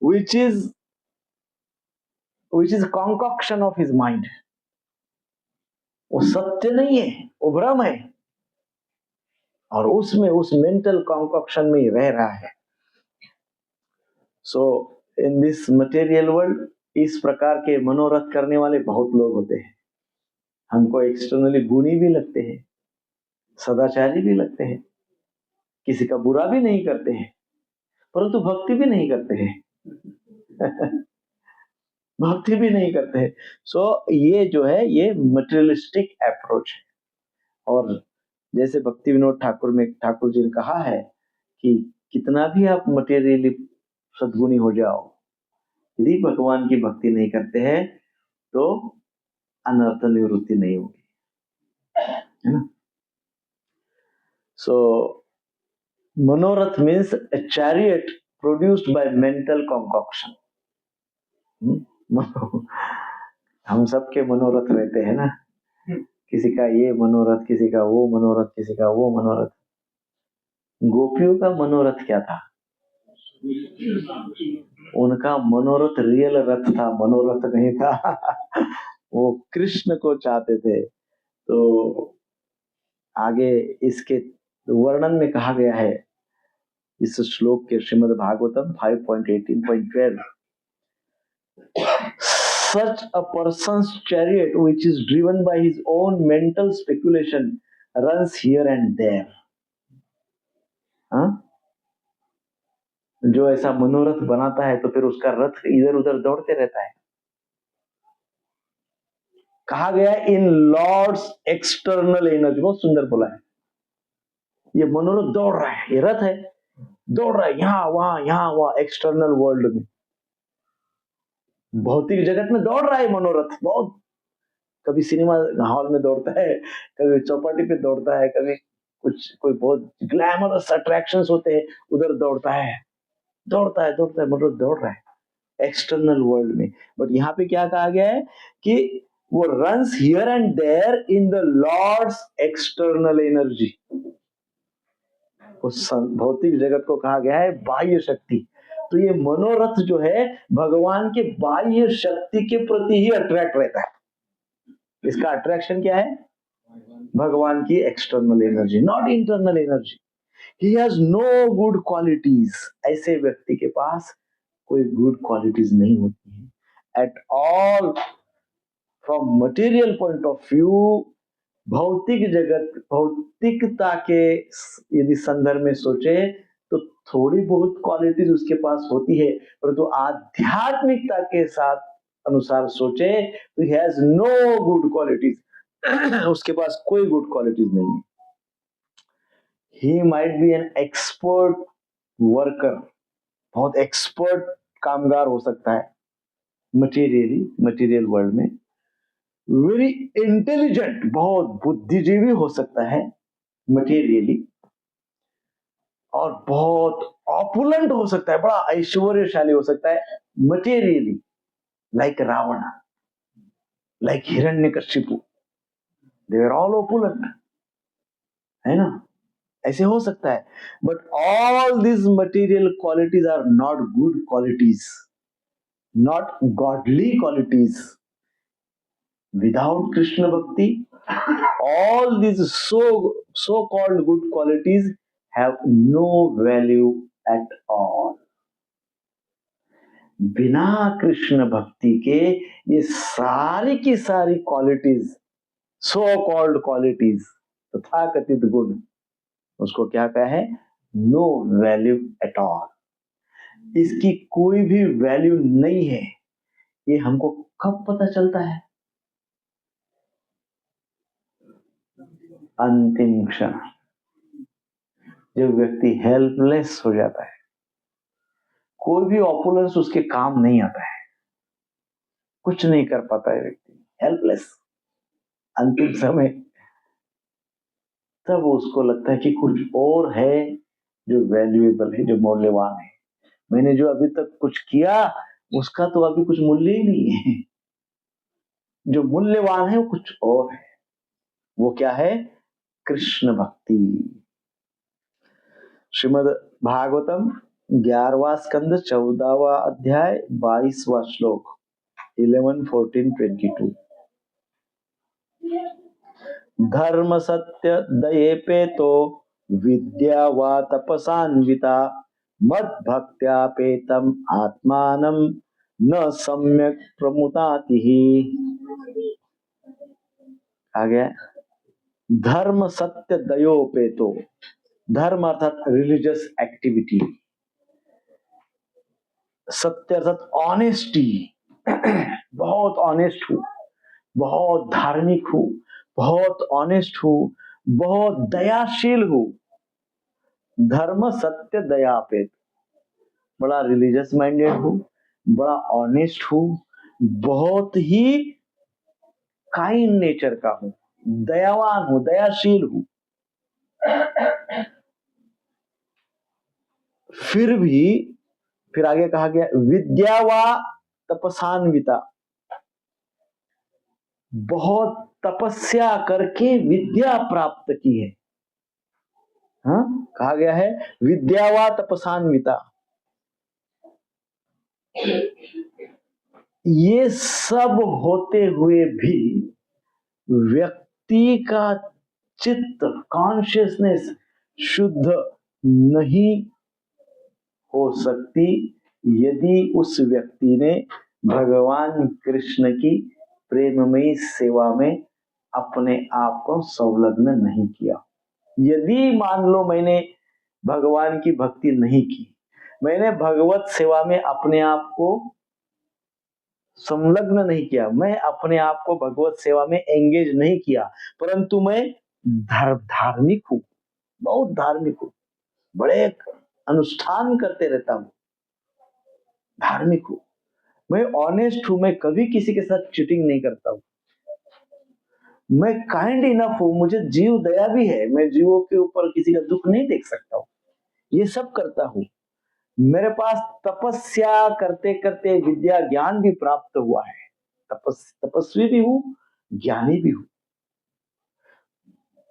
Which is concoction of his mind. वो सत्य नहीं है, वो भ्रम है, और उसमें उस मेंटल कॉन्कॉक्शन में ही रह रहा है। सो इन दिस मटेरियल वर्ल्ड, इस प्रकार के मनोरथ करने वाले बहुत लोग होते हैं। हमको एक्सटर्नली गुणी भी लगते हैं, सदाचारी भी लगते हैं, किसी का बुरा भी नहीं करते हैं, परंतु भक्ति भी नहीं करते हैं भक्ति भी नहीं करते हैं। सो ये जो है, ये मटेरियलिस्टिक अप्रोच है। और जैसे भक्ति विनोद ठाकुर में ठाकुर जी ने कहा है कि कितना भी आप मटेरियली सद्गुणी हो जाओ, यदि भगवान की भक्ति नहीं करते हैं तो अनर्थ निवृत्ति नहीं होगी, है ना। सो मनोरथ means a chariot produced by mental concoction. हम सबके मनोरथ रहते हैं ना, किसी का ये मनोरथ, किसी का वो मनोरथ, किसी का वो मनोरथ। गोपियों का मनोरथ क्या था? उनका मनोरथ रियल रथ था, मनोरथ नहीं था। वो कृष्ण को चाहते थे। तो आगे इसके वर्णन में कहा गया है इस श्लोक के Shrimad Bhagavatam 5.18.12, such a person's chariot which is driven by his own mental speculation runs here and there. हाँ? जो ऐसा मनोरथ बनाता है तो फिर उसका रथ इधर उधर दौड़ते रहता है। कहा गया इन लॉर्ड्स एक्सटर्नल एनर्जी, बहुत सुंदर बोला है। ये मनोरथ दौड़ रहा है, ये रथ है, दौड़ रहा है यहां वहां एक्सटर्नल वर्ल्ड में, भौतिक जगत में दौड़ रहा है मनोरथ। बहुत कभी सिनेमा हॉल में दौड़ता है, कभी चौपाटी पे दौड़ता है, कभी कुछ कोई बहुत ग्लैमरस अट्रैक्शंस होते हैं उधर दौड़ता है मनोरथ दौड़ रहा है एक्सटर्नल वर्ल्ड में। बट यहाँ पे क्या कहा गया है कि वो runs here and there in the Lord's external energy. उस भौतिक जगत को कहा गया है बाह्य शक्ति। तो ये मनोरथ जो है भगवान के बाह्य शक्ति के प्रति ही अट्रैक्ट रहता है। इसका अट्रैक्शन क्या है? भगवान की external energy, not internal energy. He has no good qualities. ऐसे व्यक्ति के पास कोई गुड क्वालिटीज नहीं होती है at all. From material point of view, भौतिक जगत, भौतिकता के यदि संदर्भ में सोचे तो थोड़ी बहुत क्वालिटीज उसके पास होती है, परंतु आध्यात्मिकता के साथ अनुसार सोचे तो he has no good qualities. उसके पास कोई गुड क्वालिटीज नहीं है। He might be an expert worker, बहुत एक्सपर्ट कामगार हो सकता है मटेरियल वर्ल्ड में। वेरी इंटेलिजेंट, बहुत बुद्धिजीवी हो सकता है मटेरियली, और बहुत ऑपुलेंट हो सकता है, बड़ा ऐश्वर्यशाली हो सकता है materially, like Ravana, like Hiranyakashipu, they are all opulent, है ना? ऐसे हो सकता है। But all this material qualities are not good qualities, not godly qualities. Without Krishna Bhakti, all these so-called good qualities have no value at all. बिना कृष्ण भक्ति के ये सारी की सारी क्वालिटीज, सो कॉल्ड क्वालिटीज, तथाकथित गुण, उसको क्या कहा है? No value at all. इसकी कोई भी वैल्यू नहीं है। ये हमको कब पता चलता है? अंतिम क्षण, जब व्यक्ति हेल्पलेस हो जाता है, कोई भी ऑपुलेंस उसके काम नहीं आता है, कुछ नहीं कर पाता है व्यक्ति, हेल्पलेस, अंतिम समय, तब उसको लगता है कि कुछ और है जो वैल्यूएबल है, जो मूल्यवान है। मैंने जो अभी तक कुछ किया उसका तो अभी कुछ मूल्य ही नहीं है। जो मूल्यवान है वो कुछ और है। वो क्या है? कृष्ण भक्ति। श्रीमद् भागवतम 11वां स्कंद 14वां अध्याय 22वां श्लोक 11, 14, 22। धर्म सत्य दये पे तो विद्या वा तपसान्विता मद भक्त्या पेतम आत्मानम न सम्यक प्रमुताति ही। आ गया धर्म सत्य दयोपेतो। धर्म अर्थात रिलीजियस एक्टिविटी, सत्य अर्थात ऑनेस्टी, बहुत ऑनेस्ट हूं, बहुत धार्मिक हूं, बहुत ऑनेस्ट हूं, बहुत दयाशील हूं। धर्म सत्य दया पे, बड़ा रिलीजियस माइंडेड हूं, बड़ा ऑनेस्ट हूं, बहुत ही काइंड नेचर का हूं, दयावान हूं, दयाशील हूं। फिर आगे कहा गया विद्या वा तपसान्विता, बहुत तपस्या करके विद्या प्राप्त की है। हाँ, कहा गया है विद्यावा तपसान्विता। ये सब होते हुए भी व्यक्ति का चित्त, कॉन्शियसनेस शुद्ध नहीं हो सकती यदि उस व्यक्ति ने भगवान कृष्ण की प्रेममयी सेवा में अपने आप को संलग्न नहीं किया। यदि मान लो मैंने भगवान की भक्ति नहीं की, मैंने भगवत सेवा में अपने आप को संलग्न नहीं किया, मैं अपने आप को भगवत सेवा में एंगेज नहीं किया, परंतु मैं धार्मिक हूं, बहुत धार्मिक हूं, बड़े अनुष्ठान करते रहता हूं, धार्मिक हूं, मैं ऑनेस्ट हूं, मैं कभी किसी के साथ चीटिंग नहीं करता हूं, मैं काइंड इनफ हूं, मुझे जीव दया भी है, मैं जीवों के ऊपर किसी का दुख नहीं देख सकता हूं, ये सब करता हूं, मेरे पास तपस्या करते करते विद्या ज्ञान भी प्राप्त हुआ है, तपस्वी भी हूं, ज्ञानी भी हूं,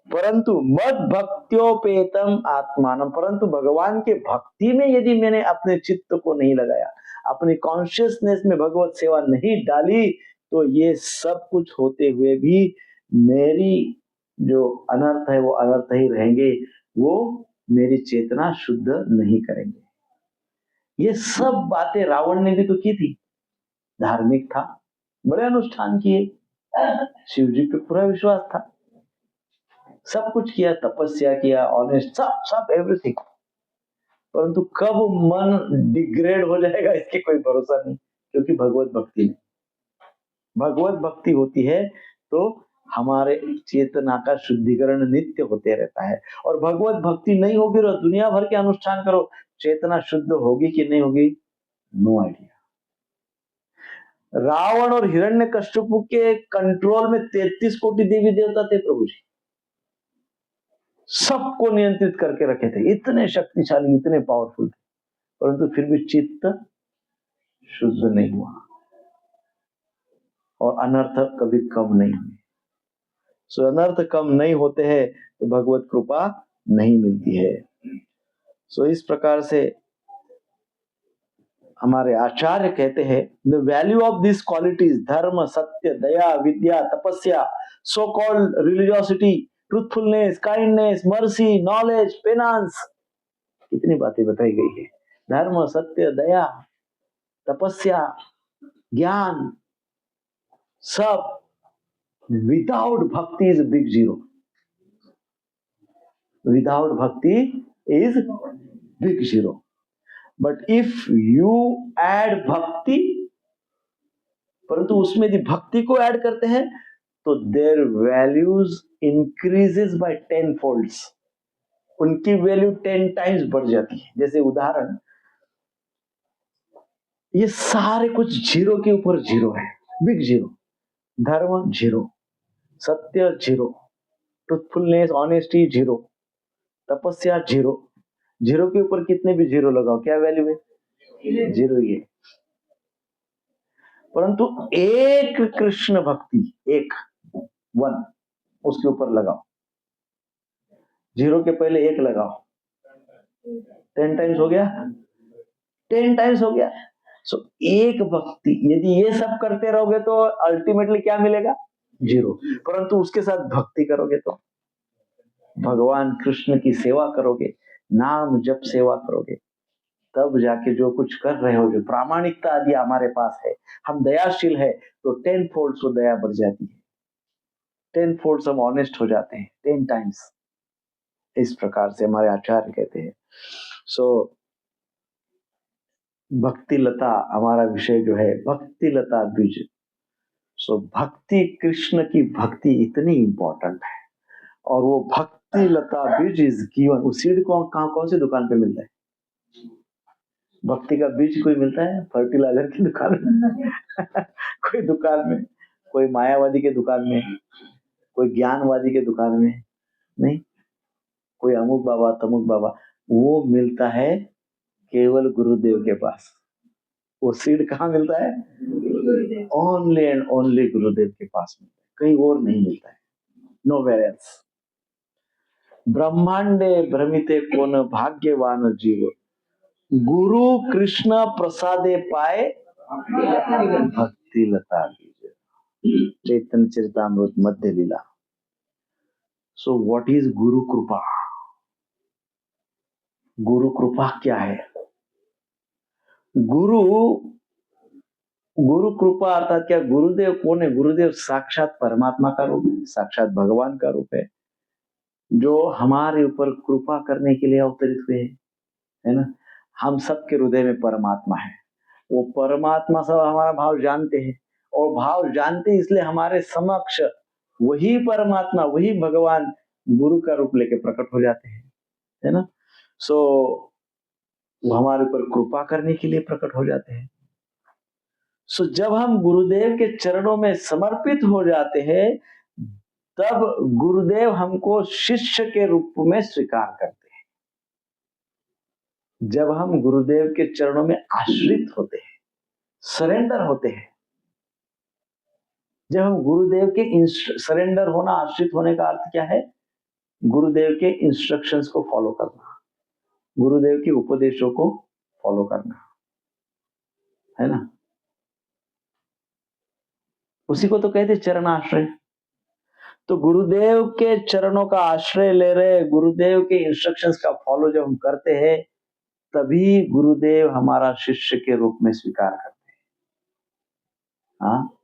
परंतु मद भक्त्योपेतम आत्मानम, परंतु भगवान के भक्ति में यदि मैंने अपने चित्त को नहीं लगाया, अपनी कॉन्शियसनेस में भगवत सेवा नहीं डाली, तो ये सब कुछ होते हुए भी मेरी जो अनर्थ है वो अनर्थ ही रहेंगे, वो मेरी चेतना शुद्ध नहीं करेंगे। ये सब बातें रावण ने भी तो की थी, धार्मिक था, बड़े अनुष्ठान किए, शिव जी पे पूरा विश्वास था, सब कुछ किया, तपस्या किया, ऑनेस्ट, सब सब एवरीथिंग, परंतु कब मन डिग्रेड हो जाएगा इसके कोई भरोसा नहीं, क्योंकि भगवत भक्ति नहीं, भगवत भक्ति होती है तो हमारे चेतना का शुद्धिकरण नित्य होते रहता है, और भगवत भक्ति नहीं होगी तो दुनिया भर के अनुष्ठान करो, चेतना शुद्ध होगी कि नहीं होगी, नो आइडिया। रावण और हिरण्यकश्यप के कंट्रोल में 33 कोटि देवी देवता थे प्रभु जी, सबको नियंत्रित करके रखे थे, इतने शक्तिशाली, इतने पावरफुल थे, परंतु फिर भी चित्त शुद्ध नहीं हुआ और अनर्थ कभी कम नहीं हुए। सो अनर्थ कम नहीं होते हैं तो भगवत कृपा नहीं मिलती है। सो इस प्रकार से हमारे आचार्य कहते हैं the value of this qualities धर्म, सत्य, दया, विद्या, तपस्या, so called religiosity, truthfulness, kindness, mercy, knowledge, penance, कितनी बातें बताई गई है, धर्म, सत्य, दया, तपस्या, ज्ञान, सब विदाउट भक्ति इज बिग जीरो, विदाउट भक्ति is big zero, but if you add भक्ति, परंतु उसमें यदि भक्ति को ऐड करते हैं तो there values increases by 10 folds, उनकी वैल्यू 10 टाइम्स बढ़ जाती है। जैसे उदाहरण, ये सारे कुछ जीरो के ऊपर जीरो है, बिग जीरो, धर्म जीरो, सत्य जीरो, ट्रूथफुलनेस, ऑनेस्टी जीरो, तपस्या जीरो, जीरो के ऊपर कितने भी जीरो लगाओ क्या वैल्यू है, जीरो ही है, परंतु एक कृष्ण भक्ति, एक वन उसके ऊपर लगाओ, जीरो के पहले एक लगाओ, 10 टाइम्स हो गया, 10 टाइम्स हो गया। सो एक भक्ति यदि ये सब करते रहोगे तो अल्टीमेटली क्या मिलेगा, जीरो, परंतु उसके साथ भक्ति करोगे तो भगवान कृष्ण की सेवा करोगे, नाम जप सेवा करोगे, तब जाके जो कुछ कर रहे हो, जो प्रामाणिकता आदि हमारे पास है, हम दयाशील है तो 10 फोल्ड्स वो दया बढ़ जाती है, 10 फोल्ड्स हम ऑनेस्ट हो जाते हैं, 10 टाइम्स, इस प्रकार से हमारे आचार्य कहते हैं। सो भक्ति लता हमारा विषय जो है, भक्ति लता बीज। सो भक्ति, कृष्ण की भक्ति इतनी इंपॉर्टेंट है, और वो भक्ति लता बीज इज गिवन, उस सीड को कहाँ कौन सी दुकान पे मिलता है, भक्ति का बीज कोई मिलता है फर्टिलाइजर की दुकान में कोई दुकान में, कोई मायावादी के दुकान में, कोई ज्ञानवादी के दुकान में नहीं, कोई अमुक बाबा तमुक बाबा, वो मिलता है केवल गुरुदेव के पास। वो सीड कहाँ मिलता है, ओनली एंड ओनली गुरुदेव के पास मिलता है, कहीं और नहीं मिलता है, नो वेयर एल्स। ब्रह्मांडे भ्रमिते कोन भाग्यवान जीव, गुरु कृष्ण प्रसादे पाए भक्ति लता बीज। चैतन्य चरितामृत मध्य लीला। सो व्हाट इज गुरु कृपा? गुरु कृपा क्या है? गुरु कृपा अर्थात क्या? गुरुदेव कौन है? गुरुदेव साक्षात परमात्मा का रूप है, साक्षात भगवान का रूप है, जो हमारे ऊपर कृपा करने के लिए अवतरित हुए है ना। हम सबके हृदय में परमात्मा है, वो परमात्मा सब हमारा भाव जानते हैं, और भाव जानते इसलिए हमारे समक्ष वही परमात्मा, वही भगवान गुरु का रूप लेके प्रकट हो जाते हैं, है ना। सो वो हमारे ऊपर कृपा करने के लिए प्रकट हो जाते हैं। सो जब हम गुरुदेव के चरणों में समर्पित हो जाते हैं, तब गुरुदेव हमको शिष्य के रूप में स्वीकार करते हैं। जब हम गुरुदेव के चरणों में आश्रित होते हैं, सरेंडर होते हैं, जब हम गुरुदेव के सरेंडर होना, आश्रित होने का अर्थ क्या है? गुरुदेव के इंस्ट्रक्शंस को फॉलो करना, गुरुदेव के उपदेशों को फॉलो करना, है ना। उसी को तो कहते चरण आश्रय। तो गुरुदेव के चरणों का आश्रय ले रहे, गुरुदेव के इंस्ट्रक्शंस का फॉलो जब हम करते हैं, तभी गुरुदेव हमारा शिष्य के रूप में स्वीकार करते हैं। हाँ,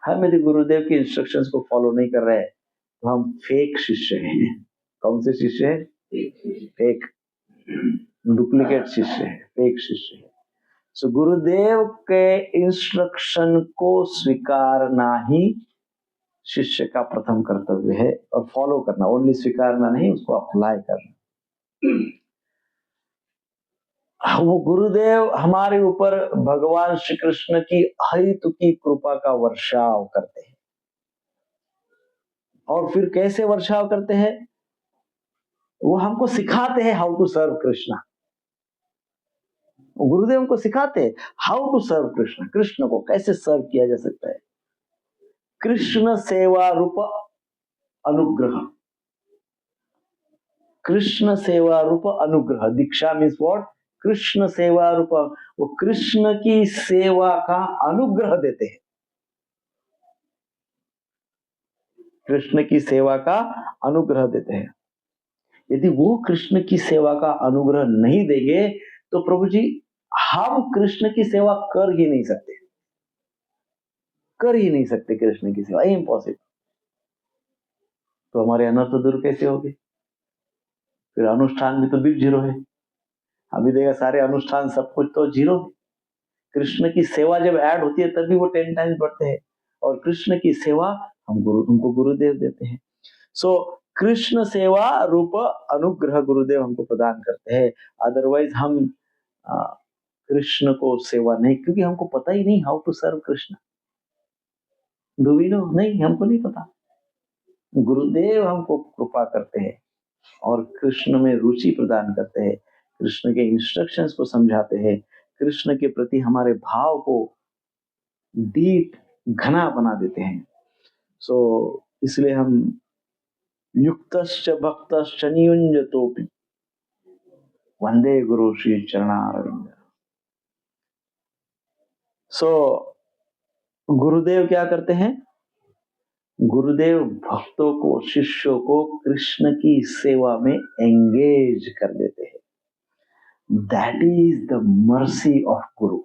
हम यदि गुरुदेव के इंस्ट्रक्शंस को फॉलो नहीं कर रहे तो हम फेक शिष्य हैं। कौन से शिष्य हैं? फेक, डुप्लीकेट शिष्य है, फेक शिष्य है। सो गुरुदेव के इंस्ट्रक्शन को स्वीकारना ही शिष्य का प्रथम कर्तव्य है, और फॉलो करना, ओनली स्वीकारना नहीं, उसको अप्लाई करना। वो गुरुदेव हमारे ऊपर भगवान श्री कृष्ण की अहेतुकी कृपा का वर्षाव करते हैं। और फिर कैसे वर्षाव करते हैं? वो हमको सिखाते हैं हाउ टू सर्व कृष्णा। गुरुदेव हमको सिखाते हैं how to serve Krishna, Krishna को कैसे सर्व किया जा सकता है। कृष्ण सेवा रूप अनुग्रह, कृष्ण सेवा रूप अनुग्रह, दीक्षा मीन्स व्हाट? कृष्ण सेवा रूप, वो कृष्ण की सेवा का अनुग्रह देते हैं, कृष्ण की सेवा का अनुग्रह देते हैं। यदि वो कृष्ण की सेवा का अनुग्रह नहीं देंगे तो प्रभु जी हम कृष्ण की सेवा कर ही नहीं सकते, कर ही नहीं सकते कृष्ण की सेवा, इम्पॉसिबल। तो हमारे अनर्थ दूर कैसे होंगे? फिर अनुष्ठान भी तो बिग जीरो है। अभी देखा सारे अनुष्ठान सब कुछ तो जीरो है। कृष्ण की सेवा जब ऐड होती है तभी वो 10 टाइम्स बढ़ते हैं, और कृष्ण की सेवा हमको गुरुदेव देते हैं। सो कृष्ण सेवा रूप अनुग्रह गुरुदेव हमको प्रदान करते हैं। अदरवाइज हम कृष्ण को सेवा नहीं, क्योंकि हमको पता ही नहीं how to serve Krishna. Do we know? नहीं, हमको नहीं पता। गुरुदेव हमको कृपा करते हैं और कृष्ण में रुचि प्रदान करते हैं, कृष्ण के इंस्ट्रक्शंस को समझाते हैं, कृष्ण के प्रति हमारे भाव को डीप, घना बना देते हैं। सो इसलिए हम युक्तश्च भक्तश्च नियुञ्जतोपि वंदे गुरु श्री चरणारविंद। सो गुरुदेव क्या करते हैं? गुरुदेव भक्तों को, शिष्यों को कृष्ण की सेवा में एंगेज कर देते हैं। That is the mercy of गुरु।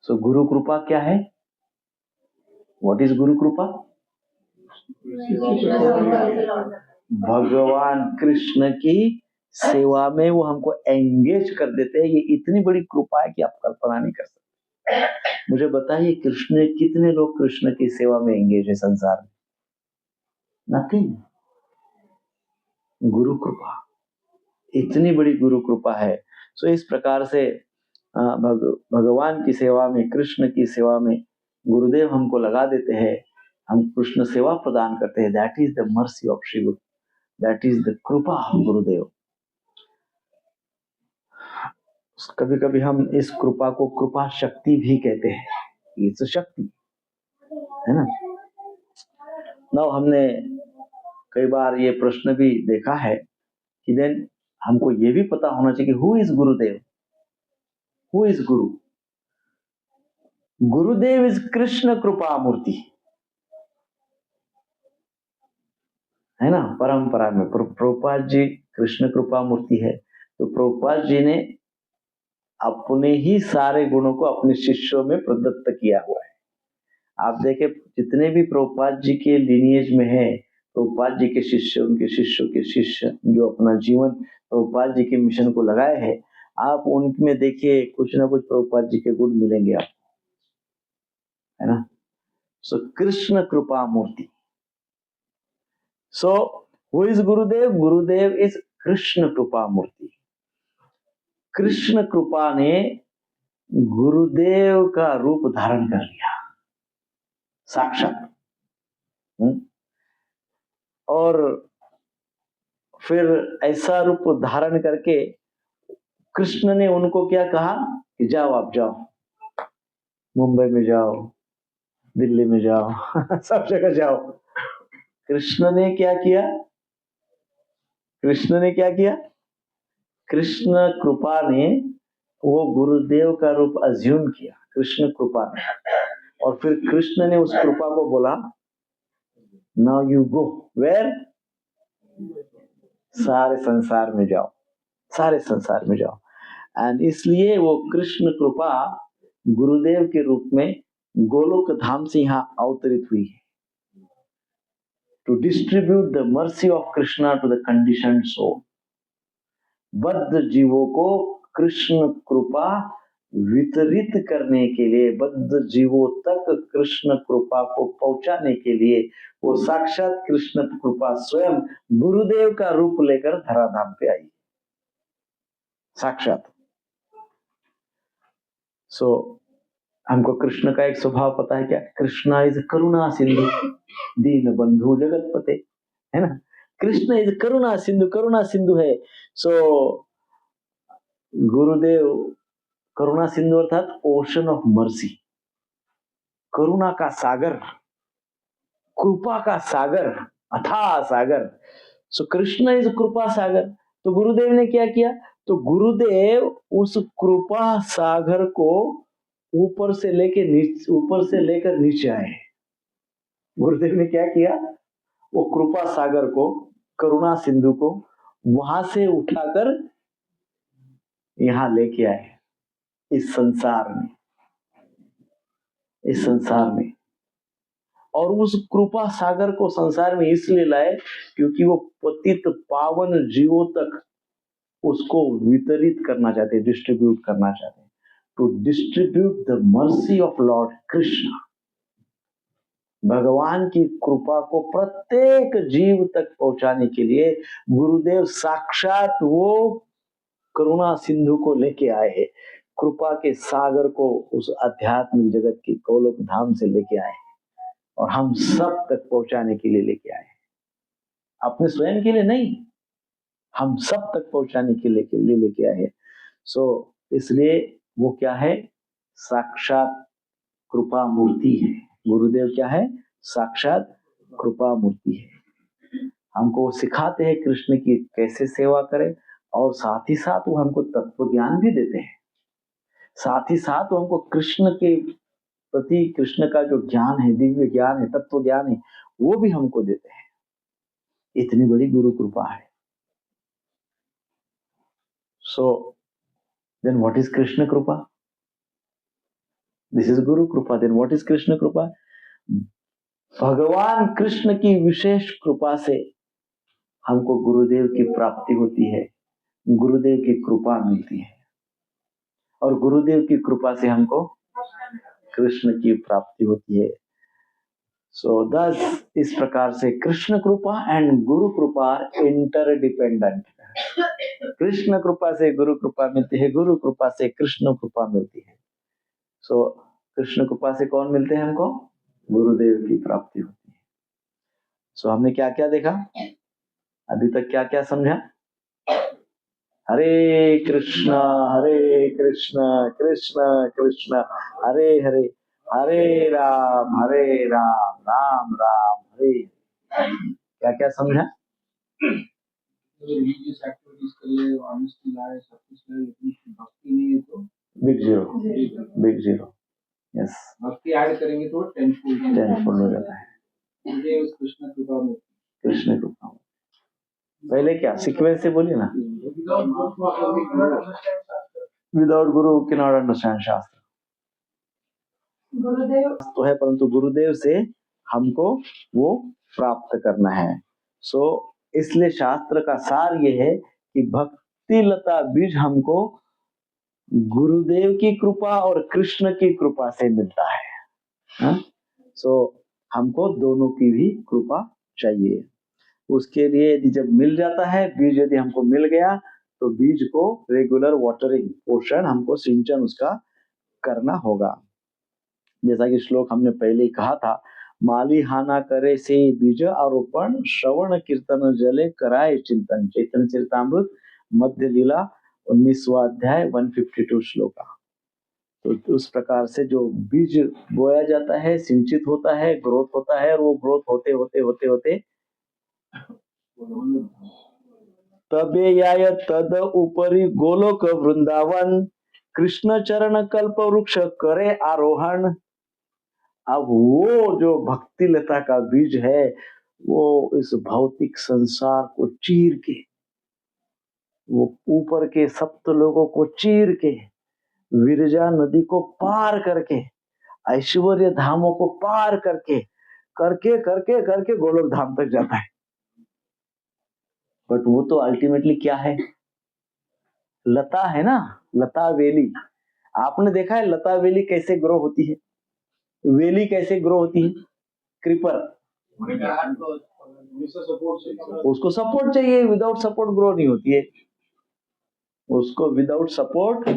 सो गुरु कृपा क्या है? व्हाट इज गुरु कृपा? भगवान कृष्ण की सेवा में वो हमको एंगेज कर देते हैं। ये इतनी बड़ी कृपा है कि आप कल्पना नहीं कर सकते। मुझे बताइए कृष्ण, कितने लोग कृष्ण की सेवा में एंगेज है संसार में? नथिंग। गुरु कृपा, इतनी बड़ी गुरु कृपा है। सो इस प्रकार से भगवान की सेवा में, कृष्ण की सेवा में गुरुदेव हमको लगा देते हैं, हम कृष्ण सेवा प्रदान करते हैं। That is the mercy of Shri Guru, that is the कृपा ऑफ गुरुदेव। कभी कभी हम इस कृपा को कृपा शक्ति भी कहते हैं। इट्स शक्ति, है ना। नाउ हमने कई बार ये प्रश्न भी देखा है कि देन हमको ये भी पता होना चाहिए कि who is Gurudev, who is Guru. Gurudev is Krishna कृपा मूर्ति, है ना। परंपरा में प्रभुपाद जी कृष्ण कृपा मूर्ति है, तो प्रभुपाद जी ने अपने ही सारे गुणों को अपने शिष्यों में प्रदत्त किया हुआ है। आप देखें जितने भी प्रभुपाद जी के लिनिएज में है, प्रभुपाद जी के शिष्य, उनके शिष्यों के शिष्य जो अपना जीवन प्रभुपाद जी के मिशन को लगाए हैं, आप उनमें देखिए कुछ ना कुछ प्रभुपाद जी के गुण मिलेंगे आप, है ना। सो कृष्ण कृपा मूर्ति। So who is Gurudev? Gurudev is Krishna कृपा मूर्ति। कृष्ण कृपा ने गुरुदेव का रूप धारण कर लिया साक्षात। और फिर ऐसा रूप धारण करके कृष्ण ने उनको क्या कहा कि जाओ, आप जाओ, मुंबई में जाओ, दिल्ली में जाओ सब जगह जाओ। कृष्ण ने क्या किया? कृष्ण ने क्या किया? कृष्ण कृपा ने वो गुरुदेव का रूप अज्यूम किया, कृष्ण कृपा ने। और फिर कृष्ण ने उस कृपा को बोला नाउ यू गो वेयर? सारे संसार में जाओ, सारे संसार में जाओ। एंड इसलिए वो कृष्ण कृपा गुरुदेव के रूप में गोलोक धाम से यहाँ अवतरित हुई है, to distribute the mercy of Krishna to the conditioned soul. बद्ध जीवों को कृष्ण कृपा वितरित करने के लिए, बद्ध जीवों तक कृष्ण कृपा को पहुंचाने के लिए वो साक्षात कृष्ण कृपा स्वयं गुरुदेव का रूप लेकर धराधाम पे आई, साक्षात। सो हमको कृष्ण का एक स्वभाव पता है क्या? कृष्णा इज करुणा सिंधु दीन बंधु जगत पते, है ना। कृष्ण इज करुणा सिंधु, करुणा सिंधु है। सो गुरुदेव करुणा सिंधु अर्थात ओशन ऑफ मर्सी, करुणा का सागर, कृपा का सागर, अथाह सागर। सो कृष्ण इज कृपा सागर। तो गुरुदेव ने क्या किया? तो गुरुदेव उस कृपा सागर को ऊपर से लेकर नीचे आए। गुरुदेव ने क्या किया? वो कृपा सागर को, करुणा सिंधु को वहां से उठाकर यहां लेके आए, इस संसार में, इस संसार में। और उस कृपा सागर को संसार में इसलिए लाए क्योंकि वो पतित पावन जीवों तक उसको वितरित करना चाहते, डिस्ट्रीब्यूट करना चाहते, to distribute the mercy of Lord Krishna. भगवान की कृपा को प्रत्येक जीव तक पहुंचाने के लिए गुरुदेव साक्षात वो करुणा सिंधु को लेके आए हैं, कृपा के सागर को उस आध्यात्मिक जगत की गोलोक धाम से लेके आए और हम सब तक पहुंचाने के लिए लेके आए, अपने स्वयं के लिए नहीं, हम सब तक पहुंचाने के लिए लेके आए। सो इसलिए वो क्या है? साक्षात कृपा मूर्ति है। गुरुदेव क्या है? साक्षात कृपा मूर्ति है। हमको सिखाते हैं कृष्ण की कैसे सेवा करें, और साथ ही साथ वो हमको तत्व ज्ञान भी देते हैं। साथ ही साथ वो हमको कृष्ण के प्रति, कृष्ण का जो ज्ञान है, दिव्य ज्ञान है, तत्व ज्ञान है, वो भी हमको देते हैं। इतनी बड़ी गुरु कृपा है। So then what is Krishna कृपा? दिस इज गुरु कृपा। देन व्हाट इज कृष्ण कृपा? भगवान कृष्ण की विशेष कृपा से हमको गुरुदेव की प्राप्ति होती है, गुरुदेव की कृपा मिलती है, और गुरुदेव की कृपा से हमको कृष्ण की प्राप्ति होती है। सो दस इस प्रकार से कृष्ण कृपा एंड गुरु कृपा इंटरडिपेंडेंट। कृष्ण कृपा से गुरु कृपा मिलती है, गुरु कृपा से कृष्ण कृपा मिलती है। सो कृष्ण कृपा से कौन मिलते हैं हमको? गुरुदेव की प्राप्ति होती है। सो हमने क्या क्या देखा अभी तक? क्या क्या समझा? हरे कृष्णा कृष्ण कृष्ण हरे हरे, हरे राम राम राम हरे। क्या क्या समझा? रिलीजियस एक्टिविटीज कर ले, ऑनेस्टी लाए, सब कुछ लाए, लेकिन भक्ति नहीं है तो big zero, big zero. Yes, भक्ति ऐड करेंगे तो टेंफुल हो जाता है। मुझे उस कृष्ण कृपा में, कृष्ण कृपा में। पहले क्या सीक्वेंस से बोलिए ना। Without Guru can not understand शास्त्र। गुरुदेव तो है, परंतु गुरुदेव से हमको वो प्राप्त करना है। सो इसलिए शास्त्र का सार ये है कि भक्ति लता बीज हमको गुरुदेव की कृपा और कृष्ण की कृपा से मिलता है। सो हमको दोनों की भी कृपा चाहिए। उसके लिए यदि जब मिल जाता है बीज, यदि हमको मिल गया तो बीज को रेगुलर वाटरिंग, पोषण, हमको सिंचन उसका करना होगा। जैसा कि श्लोक हमने पहले ही कहा था, माली हाना करे से बीज आरोपण, श्रवण कीर्तन जले कराए चिंतन। चैतन्य चरितामृत मध्य लीला 19वां अध्याय 152 श्लोक। तो उस प्रकार से जो बीज बोया जाता है, सिंचित होता है, ग्रोथ होता है, और वो ग्रोथ होते होते होते होते तबे याय तद उपरी गोलोक वृंदावन, कृष्ण चरण कल्प वृक्ष करे आरोहण। अब वो जो भक्ति लता का बीज है, वो इस भौतिक संसार को चीर के, वो ऊपर के सप्त लोगों को चीर के, विरजा नदी को पार करके, ऐश्वर्य धामों को पार करके करके करके करके गोलोक धाम तक जाता है। बट वो तो अल्टीमेटली क्या है? लता है ना, लता वेली। आपने देखा है लता वेली कैसे ग्रो होती है? वेली कैसे ग्रो होती है? क्रीपर, उसको सपोर्ट चाहिए, विदाउट सपोर्ट ग्रो नहीं होती है। उसको विदाउट सपोर्ट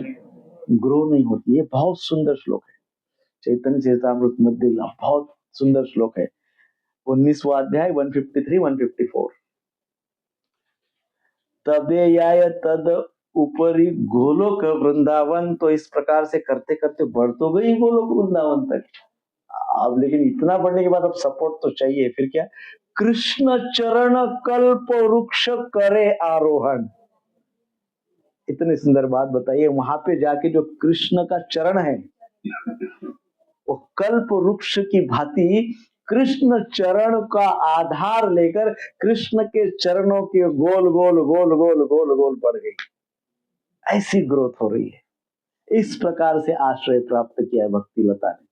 ग्रो नहीं होती है। बहुत सुंदर श्लोक है चैतन्य चरितामृत मध्य लीला, बहुत सुंदर श्लोक है, 19वां अध्याय 153 154। तबे याय तद ऊपरी गोलोक वृंदावन। तो इस प्रकार से करते करते बढ़ तो गई गोलोक वृंदावन तक। अब लेकिन इतना बढ़ने के बाद अब सपोर्ट तो चाहिए। फिर क्या? कृष्ण चरण कल्प वृक्ष करे आरोहण। इतनी सुंदर बात बताइए। वहां पे जाके जो कृष्ण का चरण है, वो कल्प वृक्ष की भांति कृष्ण चरण का आधार लेकर कृष्ण के चरणों के गोल गोल गोल गोल गोल गोल बढ़ गई। ऐसी ग्रोथ हो रही है। इस प्रकार से आश्रय प्राप्त किया है भक्ति लता ने।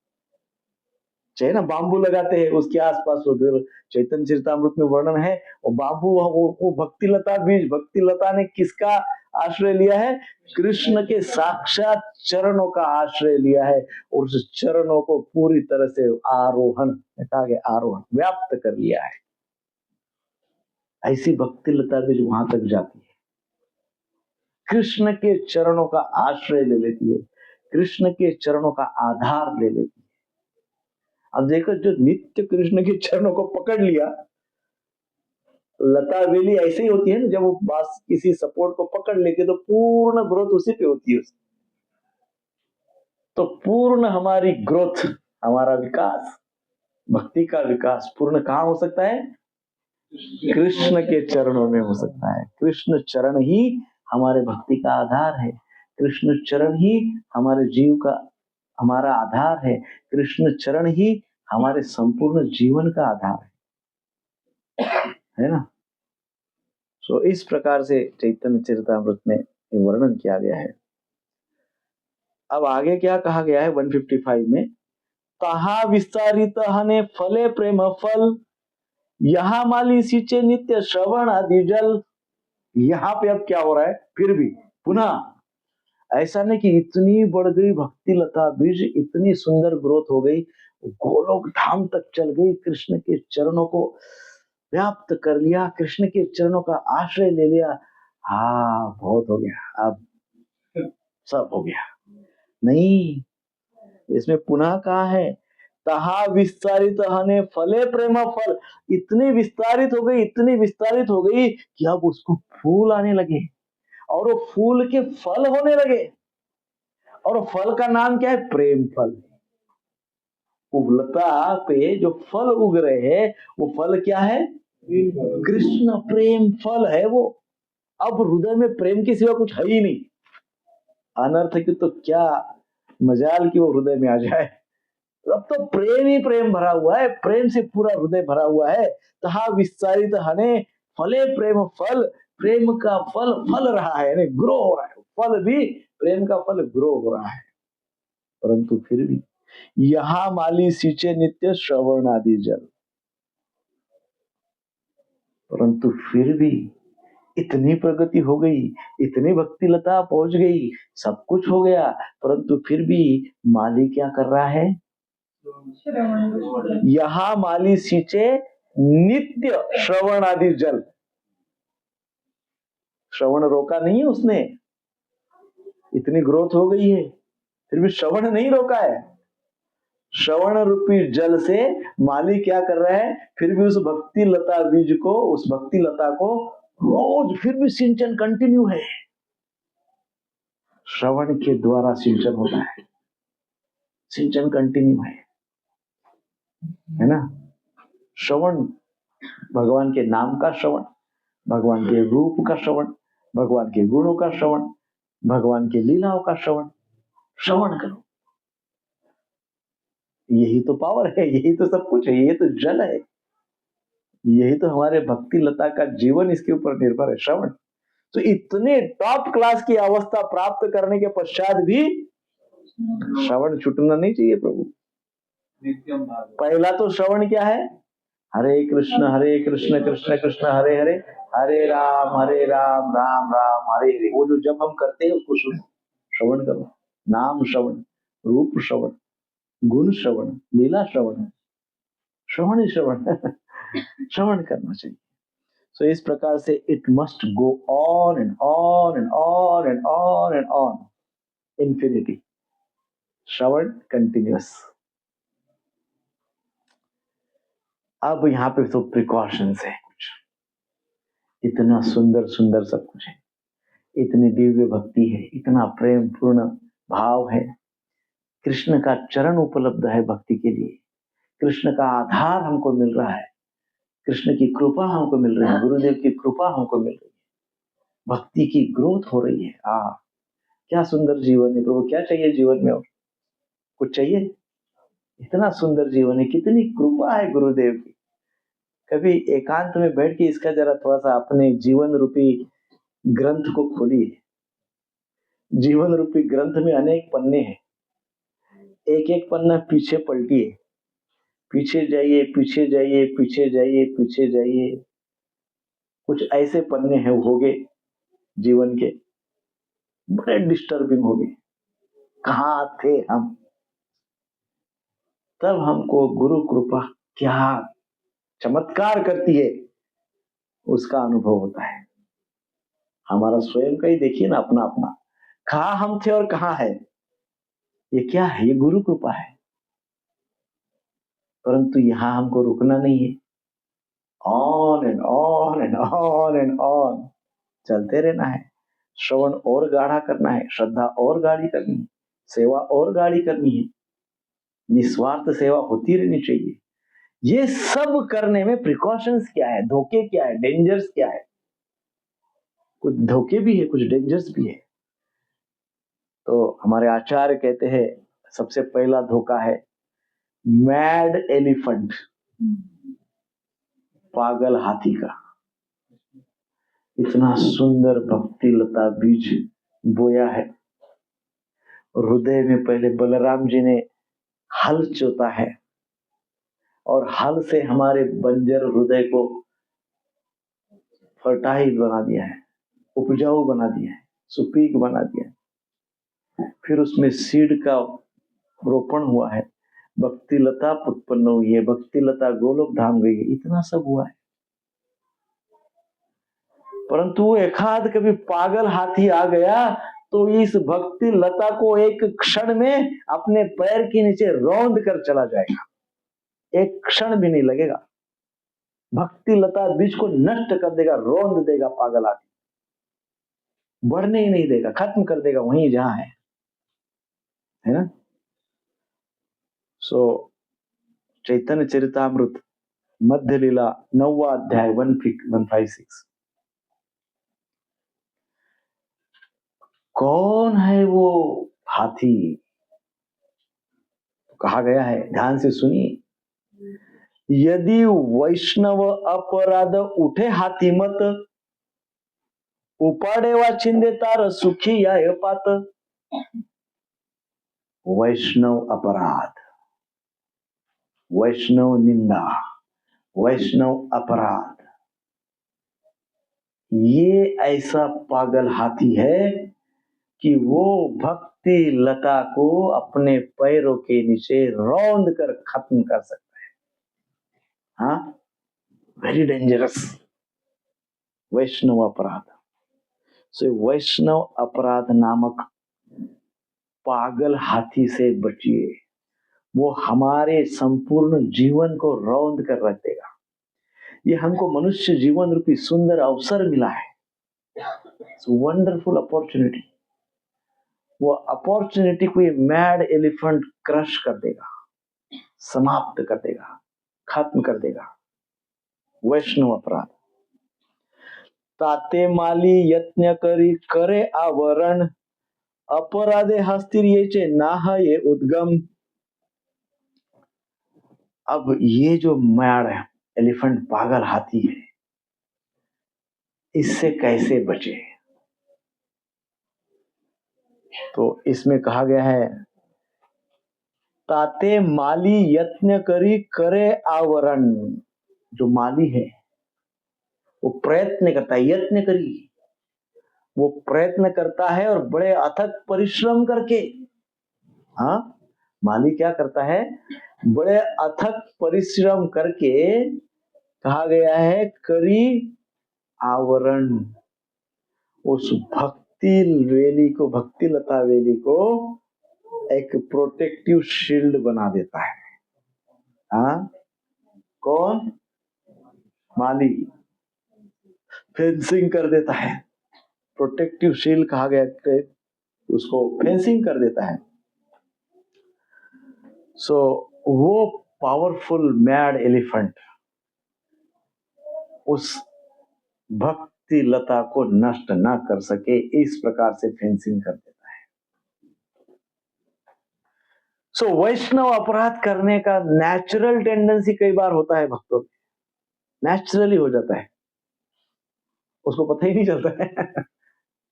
चाहे ना बांबू लगाते हैं उसके आसपास, वो फिर चैतन्य चरितामृत में वर्णन है, वो बांबू वो भक्ति लता बीज, भक्ति लता ने किसका आश्रय लिया है? कृष्ण के साक्षात चरणों का आश्रय लिया है, और उस चरणों को पूरी तरह से आरोहण, कहा गया आरोहण, व्याप्त कर लिया है। ऐसी भक्ति लता बीज वहां तक जाती है, कृष्ण के चरणों का आश्रय ले लेती है, कृष्ण के चरणों का आधार ले लेती है। अब देखो, जो नित्य कृष्ण के चरणों को पकड़ लिया, लता वेली ऐसे ही होती है ना, जब वो बस किसी सपोर्ट को पकड़ लेती है तो पूर्ण ग्रोथ उसी पे होती है। तो पूर्ण हमारी ग्रोथ, हमारा विकास, भक्ति का विकास पूर्ण कहाँ हो सकता है? कृष्ण के चरणों में हो सकता है। कृष्ण चरण ही हमारे भक्ति का आधार है, कृष्ण चरण ही हमारे जीव का, हमारा आधार है, कृष्ण चरण ही हमारे संपूर्ण जीवन का आधार है ना। सो इस प्रकार से चैतन्य चरितामृत में वर्णन किया गया है। अब आगे क्या कहा गया है 155 में? तहा विस्तारित हने फले प्रेम फल, यहाँ माली सिंचे नित्य श्रवण आदि जल। यहाँ पे अब क्या हो रहा है? फिर भी पुनः ऐसा नहीं कि इतनी बढ़ गई भक्ति लता बीज, इतनी सुंदर ग्रोथ हो गई, गोलोक धाम तक चल गई, कृष्ण के चरणों को व्याप्त कर लिया, कृष्ण के चरणों का आश्रय ले लिया, हाँ बहुत हो गया, अब सब हो गया। नहीं, इसमें पुनः कहा है तहा विस्तारित हने फले प्रेम फल। इतनी विस्तारित हो गई, इतनी विस्तारित हो गई कि अब उसको फूल आने लगे, और वो फूल के फल होने लगे, और फल का नाम क्या है? प्रेम फल। लता पे जो फल उग रहे हैं, वो फल क्या है? कृष्ण प्रेम फल है वो। अब हृदय में प्रेम के सिवा कुछ है ही नहीं। अनर्थ की तो क्या मजाल की वो हृदय में आ जाए। अब तो प्रेम ही प्रेम भरा हुआ है, प्रेम से पूरा हृदय भरा हुआ है। तहा विस्तारित हने फले प्रेम फल, प्रेम का फल फल रहा है, यानी ग्रो हो रहा है। फल भी प्रेम का फल ग्रो हो रहा है। परंतु फिर भी यहाँ माली सींचे नित्य श्रवण आदि जल, परंतु फिर भी इतनी प्रगति हो गई, इतनी भक्ति लता पहुंच गई, सब कुछ हो गया, परंतु फिर भी माली क्या कर रहा है? यहाँ माली सींचे नित्य श्रवण आदि जल। श्रवण रोका नहीं है उसने, इतनी ग्रोथ हो गई है, फिर भी श्रवण नहीं रोका है। श्रवण रूपी जल से माली क्या कर रहा है? फिर भी उस भक्ति लता बीज को, उस भक्ति लता को रोज फिर भी सिंचन कंटिन्यू है। श्रवण के द्वारा सिंचन होता है, सिंचन कंटिन्यू है ना। श्रवण भगवान के नाम का श्रवण, भगवान के रूप का श्रवण, भगवान के गुणों का श्रवण, भगवान के लीलाओं का श्रवण। श्रवण करो, यही तो पावर है, यही तो सब कुछ है, यही तो जल है, यही तो हमारे भक्ति लता का जीवन इसके ऊपर निर्भर है, श्रवण। तो इतने टॉप क्लास की अवस्था प्राप्त करने के पश्चात भी श्रवण छूटना नहीं चाहिए प्रभु। पहला तो श्रवण क्या है? हरे कृष्ण कृष्ण कृष्ण हरे हरे, हरे राम राम राम हरे हरे। वो जो जब हम करते हैं उसको श्रवण करो। नाम श्रवण, रूप श्रवण, गुण श्रवण, लीला श्रवण, श्रवण ही श्रवण श्रवण करना चाहिए। सो इस प्रकार से it must go on and on and on and on and on, infinity. Shravan continuous. अब यहाँ पे तो प्रिकॉशंस है कुछ। इतना सुंदर सुंदर सब कुछ है, इतनी दिव्य भक्ति है, इतना प्रेम पूर्ण भाव है। कृष्ण का चरण उपलब्ध है भक्ति के लिए, कृष्ण का आधार हमको मिल रहा है, कृष्ण की कृपा हमको मिल रही है, गुरुदेव की कृपा हमको मिल रही है, भक्ति की ग्रोथ हो रही है। क्या सुंदर जीवन है प्रभु। क्या चाहिए जीवन में और? कुछ चाहिए? इतना सुंदर जीवन है, कितनी कृपा है गुरुदेव की। कभी एकांत में बैठ के इसका जरा थोड़ा सा अपने जीवन रूपी ग्रंथ को खोलिए। जीवन रूपी ग्रंथ में अनेक पन्ने हैं, एक एक पन्ना पीछे पलटिए, पीछे जाइए पीछे जाइए पीछे जाइए पीछे जाइए। कुछ ऐसे पन्ने हैं होगे जीवन के, बड़े डिस्टर्बिंग हो गए। कहाँ थे हम? तब हमको गुरु कृपा क्या चमत्कार करती है उसका अनुभव होता है। हमारा स्वयं का ही देखिए ना, अपना अपना, कहाँ हम थे और कहाँ है। ये क्या है? ये गुरु कृपा है। परंतु यहां हमको रुकना नहीं है, on and on and on and on चलते रहना है। श्रवण और गाढ़ा करना है, श्रद्धा और गाढ़ी करनी है, सेवा और गाढ़ी करनी है, निस्वार्थ सेवा होती रहनी चाहिए। ये सब करने में प्रिकॉशंस क्या है, धोखे क्या है, डेंजर्स क्या है? कुछ धोखे भी है, कुछ डेंजर्स भी है। तो हमारे आचार्य कहते हैं सबसे पहला धोखा है मैड एलिफेंट, पागल हाथी का। इतना सुंदर भक्ति लता बीज बोया है, हृदय में पहले बलराम जी ने हल जोता है और हल से हमारे बंजर हृदय को फर्टाइल बना दिया है, उपजाऊ बना दिया है, सुपीक बना दिया है। फिर उसमें सीड का रोपण हुआ है, भक्ति लता उत्पन्न हुई है, भक्ति लता गोलोक धाम गई है, इतना सब हुआ है। परंतु एकाध कभी पागल हाथी आ गया तो इस भक्ति लता को एक क्षण में अपने पैर के नीचे रौंद कर चला जाएगा, एक क्षण भी नहीं लगेगा। भक्ति लता बीज को नष्ट कर देगा, रौंद देगा पागल हाथी, बढ़ने ही नहीं देगा, खत्म कर देगा वहीं जहां है ना। सो चैतन्य चरितामृत मध्य लीला 9वां अध्याय 156। कौन है वो हाथी? कहा गया है, ध्यान से सुनिए, यदि वैष्णव अपराध उठे हाथी मत, उपाडे वा छिंदे तार सुखी या पात। वैष्णव अपराध, वैष्णव निंदा, वैष्णव अपराध, ये ऐसा पागल हाथी है कि वो भक्ति लता को अपने पैरों के नीचे रौंद कर खत्म कर सकता है। हाँ, वेरी डेंजरस वैष्णव अपराध। सो वैष्णव अपराध नामक पागल हाथी से बचिए, वो हमारे संपूर्ण जीवन को रौंद कर रख देगा। ये हमको मनुष्य जीवन रूपी सुंदर अवसर मिला है, वंडरफुल अपॉर्चुनिटी। वो अपॉर्चुनिटी को ये मैड एलिफेंट क्रश कर देगा, समाप्त कर देगा, खत्म कर देगा। वैष्णव अपराध। ताते माली यत्न करी करे आवरण, अपराधे हस्तिर येचे नाह ये उद्गम। अब ये जो मैड एलिफेंट पागल हाथी है, इससे कैसे बचे? तो इसमें कहा गया है, ताते माली यत्न करी करे आवरण। जो माली है वो प्रयत्न करता है, यत्न करी, वो प्रयत्न करता है और बड़े अथक परिश्रम करके। हाँ, माली क्या करता है? बड़े अथक परिश्रम करके, कहा गया है, करी आवरण, उस भक्ति वेली को, भक्ति लता वेली को एक प्रोटेक्टिव शील्ड बना देता है। हाँ, कौन? माली फेंसिंग कर देता है। प्रोटेक्टिव शील्ड कहा गया, उसको फेंसिंग कर देता है। सो वो पावरफुल मैड एलिफेंट उस भक्ति लता को नष्ट ना कर सके, इस प्रकार से फेंसिंग कर देता है। सो वैष्णव अपराध करने का नेचुरल टेंडेंसी कई बार होता है भक्तों में, नेचुरली हो जाता है, उसको पता ही नहीं चलता है।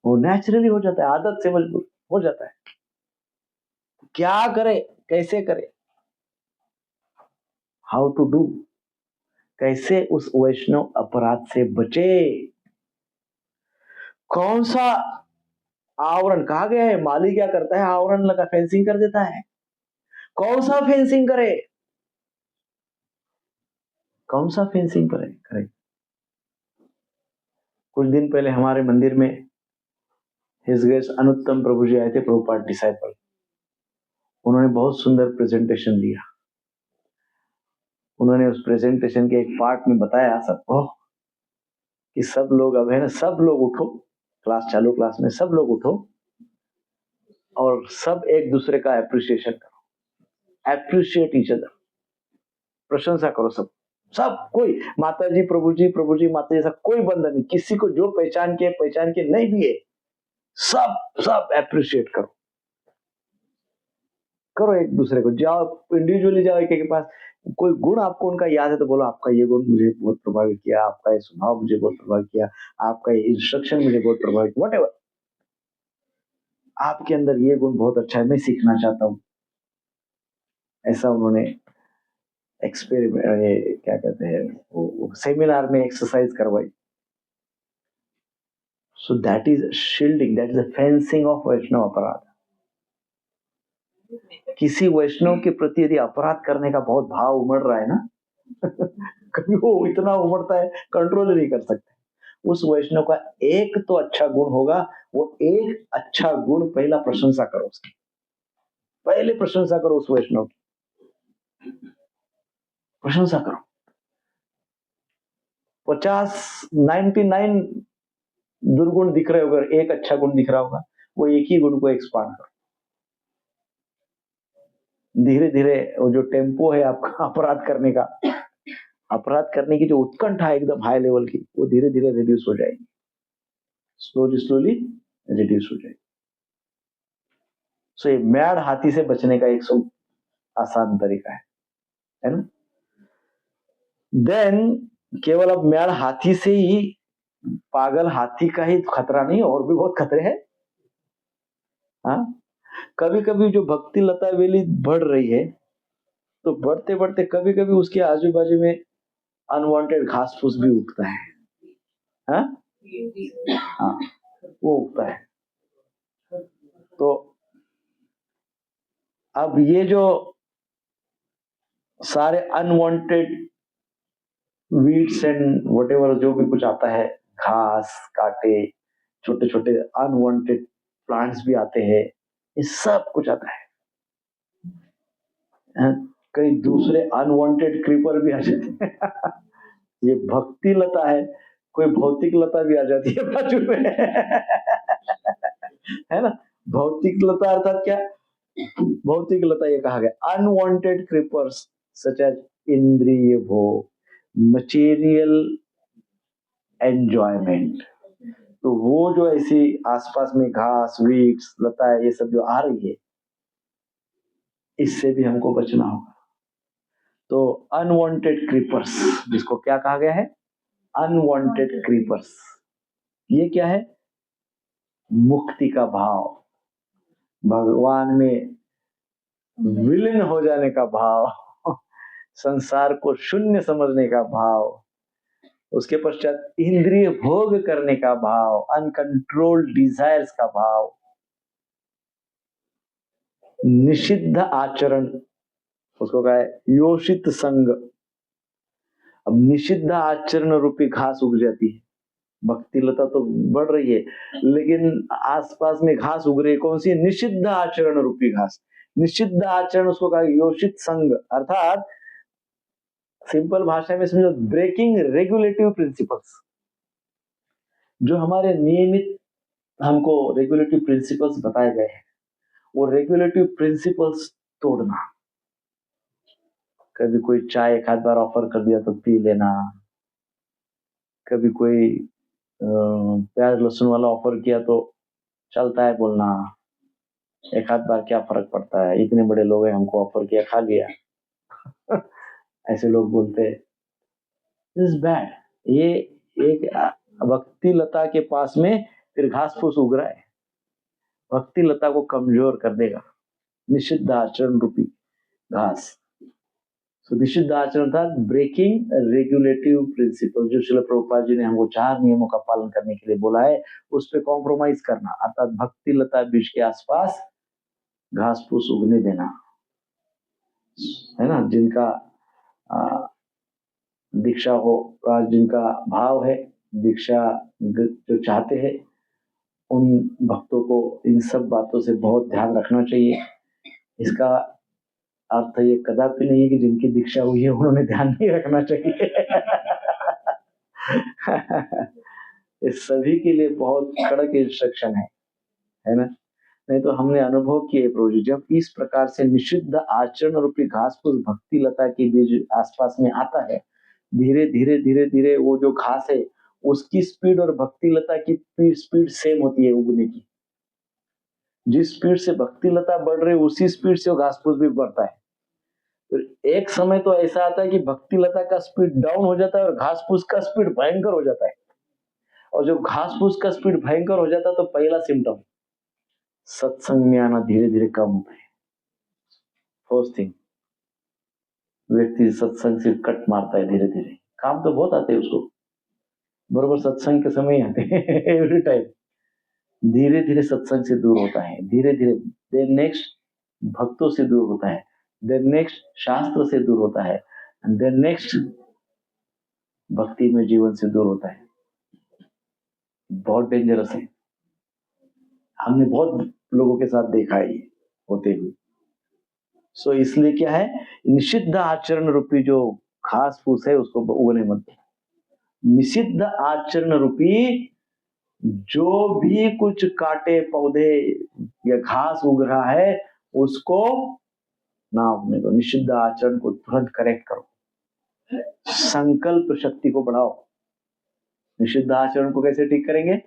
वो नेचुरली हो जाता है, आदत से मजबूर हो जाता है। क्या करे, कैसे करे? How to do? कैसे उस वैष्णव अपराध से बचे? कौन सा आवरण? कहा गया है, माली क्या करता है? आवरण लगा, फेंसिंग कर देता है। कौन सा फेंसिंग करे? कौन सा फेंसिंग करे? कुछ दिन पहले हमारे मंदिर में हिज ग्रेस अनुत्तम प्रभु जी आए थे, प्रभुपाद डिसाइपल। उन्होंने बहुत सुंदर प्रेजेंटेशन दिया। उन्होंने उस प्रेजेंटेशन के एक पार्ट में बताया सबको कि सब लोग, अब है ना, सब लोग उठो, क्लास चालू, क्लास में सब लोग उठो और सब एक दूसरे का एप्रिसिएशन करो, एप्रिशिएट ईच अदर, प्रशंसा करो सब, कोई, माता जी प्रभु जी माता जी, सब, कोई बंधन नहीं, किसी को जो पहचान के नहीं भी है, सब एप्रिशिएट करो एक दूसरे को। जाओ इंडिविजुअली, जाओ एक के पास, कोई गुण आपको उनका याद है तो बोलो, आपका ये गुण मुझे बहुत प्रभावित किया, आपका ये स्वभाव मुझे बहुत प्रभावित किया, आपका ये इंस्ट्रक्शन मुझे बहुत प्रभावित, व्हाटएवर, आपके अंदर ये गुण बहुत अच्छा है, मैं सीखना चाहता हूं। ऐसा उन्होंने एक्सपेरिमेंट, क्या कहते हैं, वो सेमिनार में एक्सरसाइज करवाई। So that is shielding, that is a fencing of वैष्णव अपराध। किसी वैष्णव के प्रति यदि अपराध करने का बहुत भाव उमड़ रहा है ना, कभी वो इतना उमड़ता है, कंट्रोल नहीं कर सकते। उस वैष्णव का एक तो अच्छा गुण होगा, वो एक अच्छा गुण पहला प्रशंसा करो उसकी, पहले प्रशंसा करो उस वैष्णव की, प्रशंसा करो। 99 दुर्गुण दिख रहे होगा, एक अच्छा गुण दिख रहा होगा, वो एक ही गुण को एक्सपांड करो। धीरे धीरे वो जो टेम्पो है आपका अपराध करने का, अपराध करने की जो उत्कंठा है एकदम हाई लेवल की, वो धीरे धीरे रिड्यूस हो जाएगी, स्लोली स्लोली रिड्यूस हो जाएगी। सो ये मैड हाथी से बचने का एक आसान तरीका है ना। देन केवल अब मैड हाथी से ही, पागल हाथी का ही खतरा नहीं, और भी बहुत खतरे हैं। हाँ, कभी कभी जो भक्ति लता बेली बढ़ रही है, तो बढ़ते बढ़ते कभी कभी उसके आजू बाजू में अनवांटेड घास फूस भी उगता है। हाँ, हाँ, वो उगता है। तो अब ये जो सारे अनवांटेड वीड्स एंड व्हाटएवर जो भी कुछ आता है, घास काटे, छोटे छोटे अनवांटेड प्लांट्स भी आते हैं, ये सब कुछ आता है। कई दूसरे अनवांटेड क्रीपर भी आ जाते हैं। ये भक्ति लता है, कोई भौतिक लता भी आ जाती है बाजू में। है ना। भौतिक लता अर्थात क्या, भौतिक लता ये कहा गया अनवांटेड क्रीपर्स सच एज इंद्रिय भोग, मटेरियल एंजॉयमेंट। तो वो जो ऐसी आसपास में घास वीड्स लता है, ये सब जो आ रही है, इससे भी हमको बचना होगा। तो अनवांटेड क्रीपर्स, जिसको क्या कहा गया है, अनवांटेड क्रीपर्स, ये क्या है, मुक्ति का भाव, भगवान में विलीन हो जाने का भाव, संसार को शून्य समझने का भाव, उसके पश्चात इंद्रिय भोग करने का भाव, अनकंट्रोल्ड डिजायर्स का भाव, निषिद्ध आचरण, उसको कहा है योषित संग। अब निषिद्ध आचरण रूपी घास उग जाती है, भक्ति लता तो बढ़ रही है, लेकिन आसपास में घास उग रही है, कौन सी, निषिद्ध आचरण रूपी घास। निषिद्ध आचरण उसको कहा योषित संग, अर्थात सिंपल भाषा में समझो, ब्रेकिंग रेगुलेटिव प्रिंसिपल्स। जो हमारे नियमित हमको रेगुलेटिव प्रिंसिपल्स बताए गए हैं, वो रेगुलेटिव प्रिंसिपल्स तोड़ना। कभी कोई चाय एक आध बार ऑफर कर दिया तो पी लेना, कभी कोई प्याज लहसुन वाला ऑफर किया तो चलता है बोलना, एक आध बार क्या फर्क पड़ता है, इतने बड़े लोग हैं, हमको ऑफर किया खा लिया। ऐसे लोग बोलते हैं, दिस इज बैड। ये एक भक्ति लता के पास में फिर घास फूस उग रहा है, भक्ति लता को कमजोर कर देगा निषिद्ध आचरण रूपी घास। तो निषिद्ध आचरण था ब्रेकिंग रेगुलेटिव प्रिंसिपल, जो श्रील प्रभुपाद जी ने हमको 4 नियमों का पालन करने के लिए बोला है, उस पे कॉम्प्रोमाइज करना, अर्थात भक्ति लता बीज के आसपास घास फूस उगने देना, है ना। जिनका दीक्षा हो, जिनका भाव है दीक्षा जो चाहते हैं, उन भक्तों को इन सब बातों से बहुत ध्यान रखना चाहिए। इसका अर्थ ये कदापि नहीं है कि जिनकी दीक्षा हुई है उन्होंने ध्यान नहीं रखना चाहिए। इस सभी के लिए बहुत कड़क इंस्ट्रक्शन है ना। नहीं तो हमने अनुभव किए प्रभु जी, जब इस प्रकार से निषिद्ध आचरण रूपी घास फूस भक्ति लता के बीज आसपास में आता है, धीरे धीरे धीरे धीरे वो जो घास है उसकी स्पीड और भक्ति लता की स्पीड सेम होती है उगने की। जिस स्पीड से भक्ति लता बढ़ रही है उसी स्पीड से वो घास फूस भी बढ़ता है। तो एक समय तो ऐसा आता है कि भक्ति लता का स्पीड डाउन हो जाता है और घास फूस का स्पीड भयंकर हो जाता है। और जब घास फूस का स्पीड भयंकर हो जाता है तो पहला सिम्टम सत्संग में आना धीरे धीरे कम होता है। फर्स्ट थिंग, व्यक्ति सत्संग से कट मारता है धीरे धीरे। काम तो बहुत आते हैं उसको, बरोबर सत्संग के समय आते हैं एवरी टाइम। धीरे धीरे सत्संग से दूर होता है, धीरे धीरे देन नेक्स्ट भक्तों से दूर होता है, देन नेक्स्ट शास्त्र से दूर होता है, देन नेक्स्ट भक्ति में जीवन से दूर होता है। बहुत डेंजरस है, हमने बहुत लोगों के साथ देखा है ये होते हुए। सो इसलिए क्या है, निषिद्ध आचरण रूपी जो घास फूस है उसको उगने मत दो। निषिद्ध आचरण रूपी जो भी कुछ काटे पौधे या घास उग रहा है उसको ना उगने दो। निषिद्ध आचरण को तुरंत करेक्ट करो, संकल्प शक्ति को बढ़ाओ। निषिद्ध आचरण को कैसे ठीक करेंगे?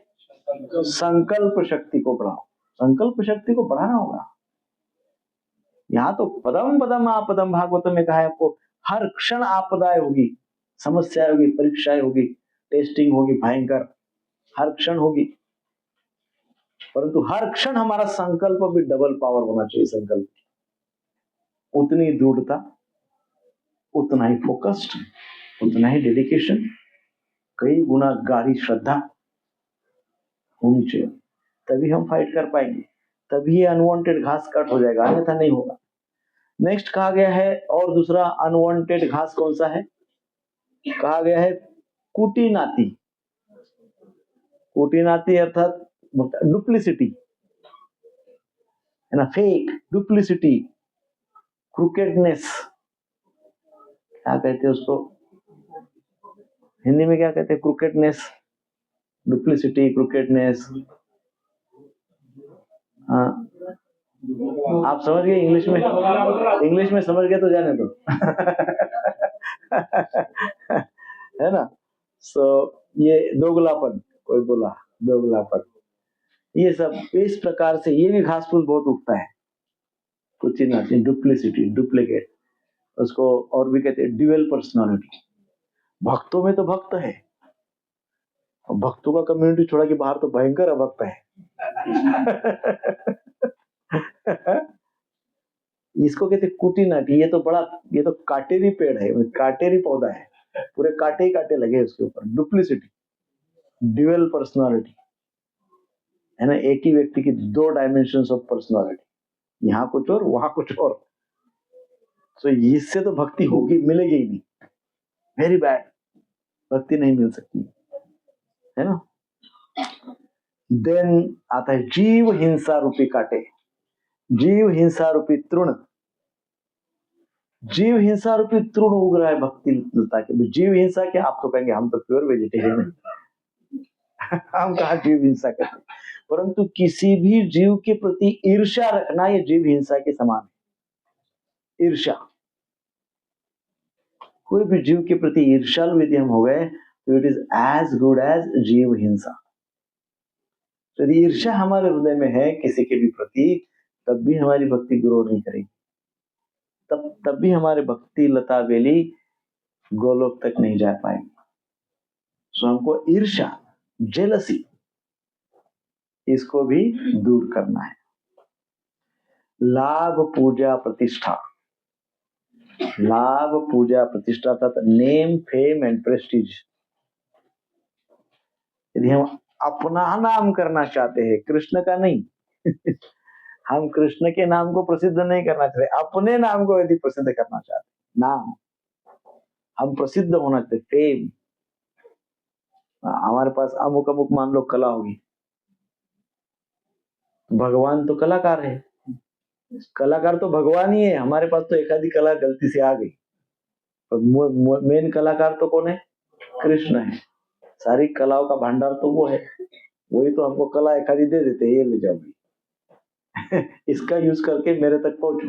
संकल्प शक्ति को बढ़ाओ। संकल्प शक्ति को बढ़ाना होगा। यहाँ तो पदम पदम आपदम, भागवत में कहा है आपको, हर क्षण आपदाएं होगी, समस्याएं होगी, परीक्षाएं होगी, टेस्टिंग होगी, भयंकर हर क्षण होगी। परंतु हर क्षण हमारा संकल्प भी डबल पावर होना चाहिए। संकल्प उतनी दृढ़ता, उतना ही फोकस्ड, उतना ही डेडिकेशन, कई गुना गाढ़ी श्रद्धा होनी चाहिए। तभी हम फाइट कर पाएंगे, तभी ये अनवांटेड घास कट हो जाएगा, अन्यथा नहीं होगा। नेक्स्ट कहा गया है, और दूसरा अनवांटेड घास कौन सा है? कहा गया है कुटी नाती। कुटी नाती अर्थात डुप्लिसिटी है ना, फेक, डुप्लिसिटी, क्रूकेडनेस, क्या कहते हैं उसको हिंदी में, क्या कहते हैं? क्रूकेडनेस, डुप्लिसिटी, क्रूकेडनेस। हाँ, आप समझ गए? इंग्लिश में समझ गए तो जाने दो। है ना। सो ये दोगलापन, कोई बोला दोगलापन, ये सब इस प्रकार से ये भी घास फूस बहुत उगता है। कुछ नहीं, डुप्लिसिटी, डुप्लीकेट, उसको और भी कहते हैं ड्यूअल पर्सनालिटी। भक्तों में तो भक्त है, भक्तों का कम्युनिटी छोड़ा कि बाहर तो भयंकर अभक्त है। इसको कहते कुटी नाटी। ये तो काटेरी पेड़ है, काटेरी पौधा है, पूरे काटे ही काटे लगे उसके ऊपर। डुप्लिसिटी, ड्यूअल पर्सनालिटी है ना, एक ही व्यक्ति की दो डायमेंशंस ऑफ पर्सनालिटी, यहाँ कुछ और वहां कुछ और। तो इससे तो भक्ति होगी, मिलेगी ही नहीं, वेरी बैड, भक्ति नहीं मिल सकती है ना। देन आता है जीव हिंसा रूपी कांटे, जीव हिंसा रूपी तृण। जीव हिंसा रूपी तृण उग रहा है भक्ति लता के। जीव हिंसा क्या? आप तो कहेंगे हम तो प्योर वेजिटेरियन है। हम कहा जीव हिंसा करते, परंतु किसी भी जीव के प्रति ईर्ष्या रखना ये जीव हिंसा के समान है। ईर्ष्या, कोई भी जीव के प्रति ईर्ष्यालु यदि हम हो गए तो it is as good as jeev hinsa. यदि ईर्ष्या हमारे हृदय में है किसी के भी प्रति, तब भी हमारी भक्ति ग्रो नहीं करेगी, तब भी हमारे भक्ति लता बेली गोलोक तक नहीं जा पाएंगे। सो हमको ईर्ष्या, जेलसी, इसको भी दूर करना है। लाभ, पूजा, प्रतिष्ठा। लाभ, पूजा, प्रतिष्ठा तथा नेम, फेम एंड प्रेस्टीज। यदि हम अपना नाम करना चाहते हैं, कृष्ण का नहीं, हम कृष्ण के नाम को प्रसिद्ध नहीं करना चाहते, अपने नाम को यदि प्रसिद्ध करना चाहते, नाम हम प्रसिद्ध होना चाहते, फेम, हमारे पास अमुक अमुक मान लो कला होगी, भगवान तो कलाकार है, कलाकार तो भगवान ही है, हमारे पास तो एक आधी कला गलती से आ गई, तो मेन कलाकार तो कौन है? कृष्ण है। सारी कलाओं का भंडार तो वो है, वही तो हमको कला एक आधी दे देते, ये ले जाओ इसका यूज करके मेरे तक पहुंचो।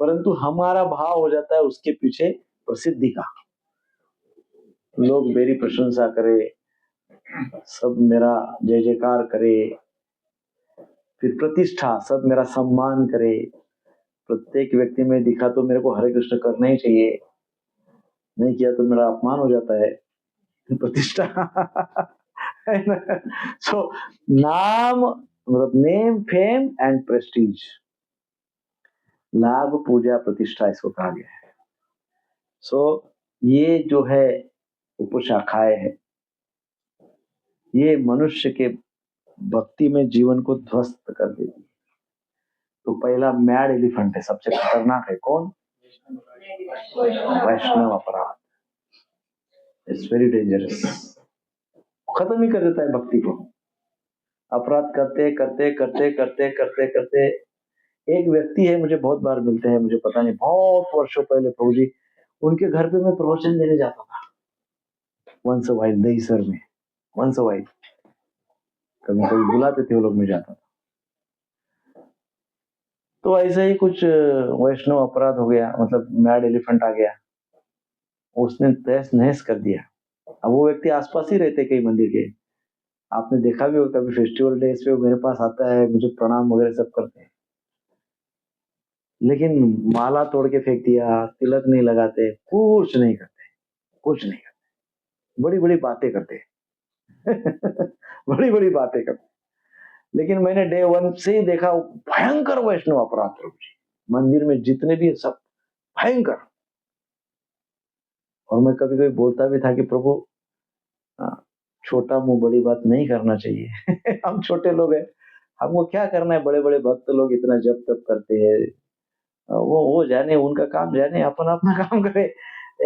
परंतु हमारा भाव हो जाता है उसके पीछे प्रसिद्धि का, लोग मेरी प्रशंसा करे, सब मेरा जय जयकार करे, फिर प्रतिष्ठा, सब मेरा सम्मान करे, प्रत्येक व्यक्ति में दिखा तो मेरे को हरे कृष्ण करना ही चाहिए, नहीं किया तो मेरा अपमान हो जाता है, प्रतिष्ठा। सो नाम मतलब नेम, फेम एंड प्रेस्टीज, लाभ, पूजा, प्रतिष्ठा, इसको कहा गया है। सो ये जो है उपशाखाएं है, ये मनुष्य के भक्ति में जीवन को ध्वस्त कर देती है। तो पहला मैड एलिफेंट है, सबसे खतरनाक है, कौन? वैष्णव अपराध। इट्स वेरी डेंजरस, खत्म ही कर देता है भक्ति को। अपराध करते करते करते करते करते करते एक व्यक्ति है, मुझे बहुत बार मिलते हैं, मुझे पता नहीं, बहुत वर्षों पहले प्रभु जी, उनके घर पे मैं प्रवचन देने जाता था, वंस वाइल, दहीसर में, वंस वाइल, कभी कभी बुलाते थे वो लोग, मैं जाता था। तो ऐसा ही कुछ वैष्णव अपराध हो गया, मतलब मैड एलिफेंट आ गया, उसने तहस नहस कर दिया। अब वो व्यक्ति आसपास ही रहते कई मंदिर के, आपने देखा भी होगा, कभी फेस्टिवल डेज पे वो मेरे पास आता है, मुझे प्रणाम वगैरह सब करते हैं, लेकिन माला तोड़ के फेंक दिया, तिलक नहीं लगाते, कुछ नहीं करते, कुछ नहीं करते, बड़ी बड़ी बातें करते बड़ी बड़ी बातें करते। लेकिन मैंने डे 1 से ही देखा भयंकर वैष्णव अपराध प्रभु जी, मंदिर में जितने भी सब भयंकर। और मैं कभी कभी बोलता भी था कि प्रभु छोटा मुंह बड़ी बात नहीं करना चाहिए हम छोटे लोग हैं, हमको क्या करना है, बड़े बड़े भक्त लोग इतना जप तप करते हैं, वो जाने, उनका काम जाने, अपन अपना काम करे।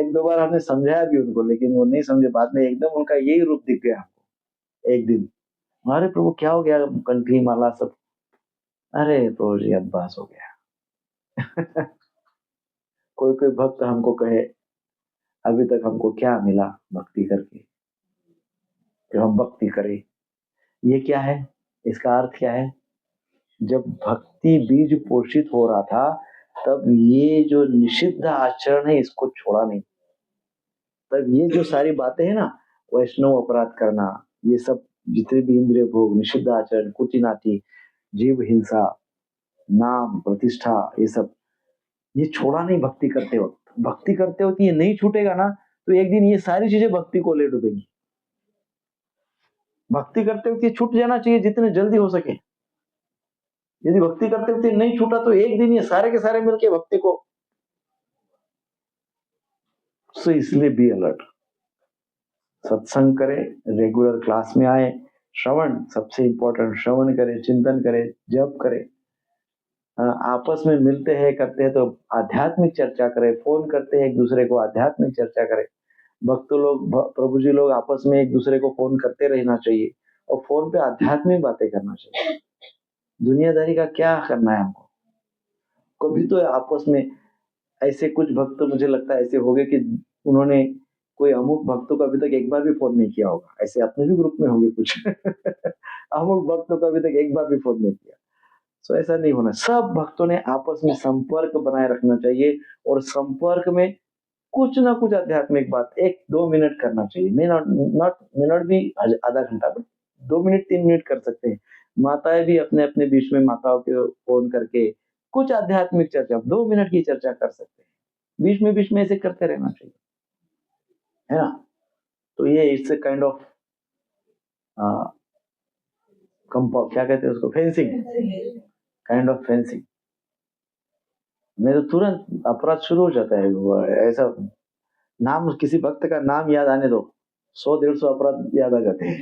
एक दो बार हमने समझाया भी उनको, लेकिन वो नहीं समझे। बाद में एकदम उनका यही रूप दिख गया हमको एक दिन, अरे प्रभु क्या हो गया, कंठी माला सब, अरे प्रभु जी अब बस हो गया कोई कोई भक्त हमको कहे अभी तक हमको क्या मिला भक्ति करके, जो हम भक्ति करें, ये क्या है, इसका अर्थ क्या है? जब भक्ति बीज पोषित हो रहा था तब ये जो निषिद्ध आचरण है इसको छोड़ा नहीं, तब ये जो सारी बातें है ना, वैष्णव अपराध करना, ये सब जितने भी इंद्रिय भोग, निषिद्ध आचरण, कुटिनाटी, जीव हिंसा, नाम प्रतिष्ठा, ये सब ये छोड़ा नहीं। भक्ति करते वक्त, भक्ति करते वक्त ये नहीं छूटेगा ना, तो एक दिन ये सारी चीजें भक्ति को ले डूबेंगी। भक्ति करते वक्त ये छूट जाना चाहिए जितने जल्दी हो सके। यदि भक्ति करते वक्त नहीं छूटा तो एक दिन ये सारे के सारे मिलके भक्ति को, तो इसलिए बी अलर्ट, सत्संग करें, रेगुलर क्लास में आए, श्रवण सबसे इंपॉर्टेंट, श्रवण करें, चिंतन करें, जप करें, आपस में मिलते हैं करते हैं तो आध्यात्मिक चर्चा करें, फोन करते हैं एक दूसरे को, आध्यात्मिक चर्चा करें। भक्त लोग, प्रभु जी लोग आपस में एक दूसरे को फोन करते रहना चाहिए, और फोन पे आध्यात्मिक बातें करना चाहिए। दुनियादारी का क्या करना है हमको? कभी तो आपस में ऐसे कुछ भक्त मुझे लगता है ऐसे हो गए कि उन्होंने कोई अमुक भक्तों को अभी तक एक बार भी फोन नहीं किया होगा, ऐसे अपने भी ग्रुप में होंगे कुछ अमुक भक्तों को अभी तक एक बार भी फोन नहीं किया। तो ऐसा नहीं होना, सब भक्तों ने आपस में संपर्क बनाए रखना चाहिए, और संपर्क में कुछ ना कुछ आध्यात्मिक बात 1-2 मिनट करना चाहिए, नॉट मिनट भी आधा घंटा, बट 2 मिनट 3 मिनट कर सकते हैं। माताएं भी अपने अपने बीच में माताओं के फोन करके कुछ आध्यात्मिक चर्चा 2 मिनट की चर्चा कर सकते हैं, बीच में ऐसे करते रहना चाहिए, है ना? तो ये it's a kind of compound, क्या कहते हैं उसको, फेंसिंग, काइंड ऑफ फेंसिंग। नहीं तो तुरंत अपराध शुरू हो जाता है। ऐसा नाम, किसी भक्त का नाम याद आने दो, 100-150 अपराध याद आ जाते हैं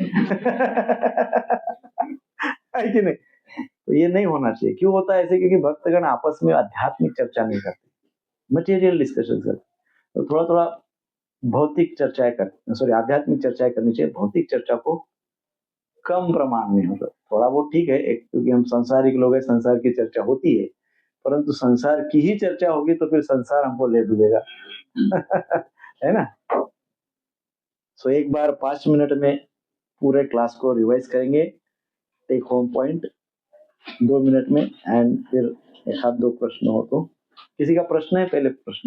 है कि नहीं? तो ये नहीं होना चाहिए। क्यों होता है ऐसे? क्योंकि भक्तगण आपस में आध्यात्मिक चर्चा नहीं करते, मटेरियल डिस्कशन करते। तो थोड़ा थोड़ा भौतिक चर्चाएं करते, सॉरी आध्यात्मिक चर्चाएं करनी चाहिए, भौतिक चर्चा को कम प्रमाण में, मतलब थोड़ा बहुत ठीक है, क्योंकि हम संसारिक लोग हैं, संसार की चर्चा होती है, परंतु संसार की ही चर्चा होगी तो फिर संसार हमको ले डूबेगा है ना? सो एक बार 5 मिनट में पूरे क्लास को रिवाइज करेंगे, टेक होम पॉइंट 2 मिनट में, एंड फिर एक आध दो प्रश्न हो तो। किसी का प्रश्न है? पहले प्रश्न।